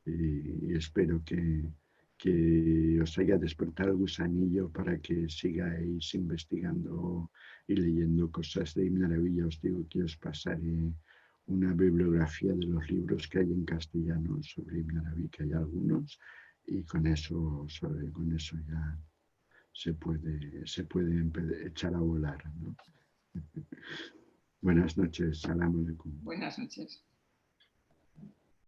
Y espero que os haya despertado el gusanillo para que sigáis investigando y leyendo cosas de Ibn Arabi. Ya os digo que os pasaré una bibliografía de los libros que hay en castellano sobre Ibn Arabi, que hay algunos, y con eso ya se puede echar a volar, ¿no? Buenas noches, salam aleikum. Buenas noches.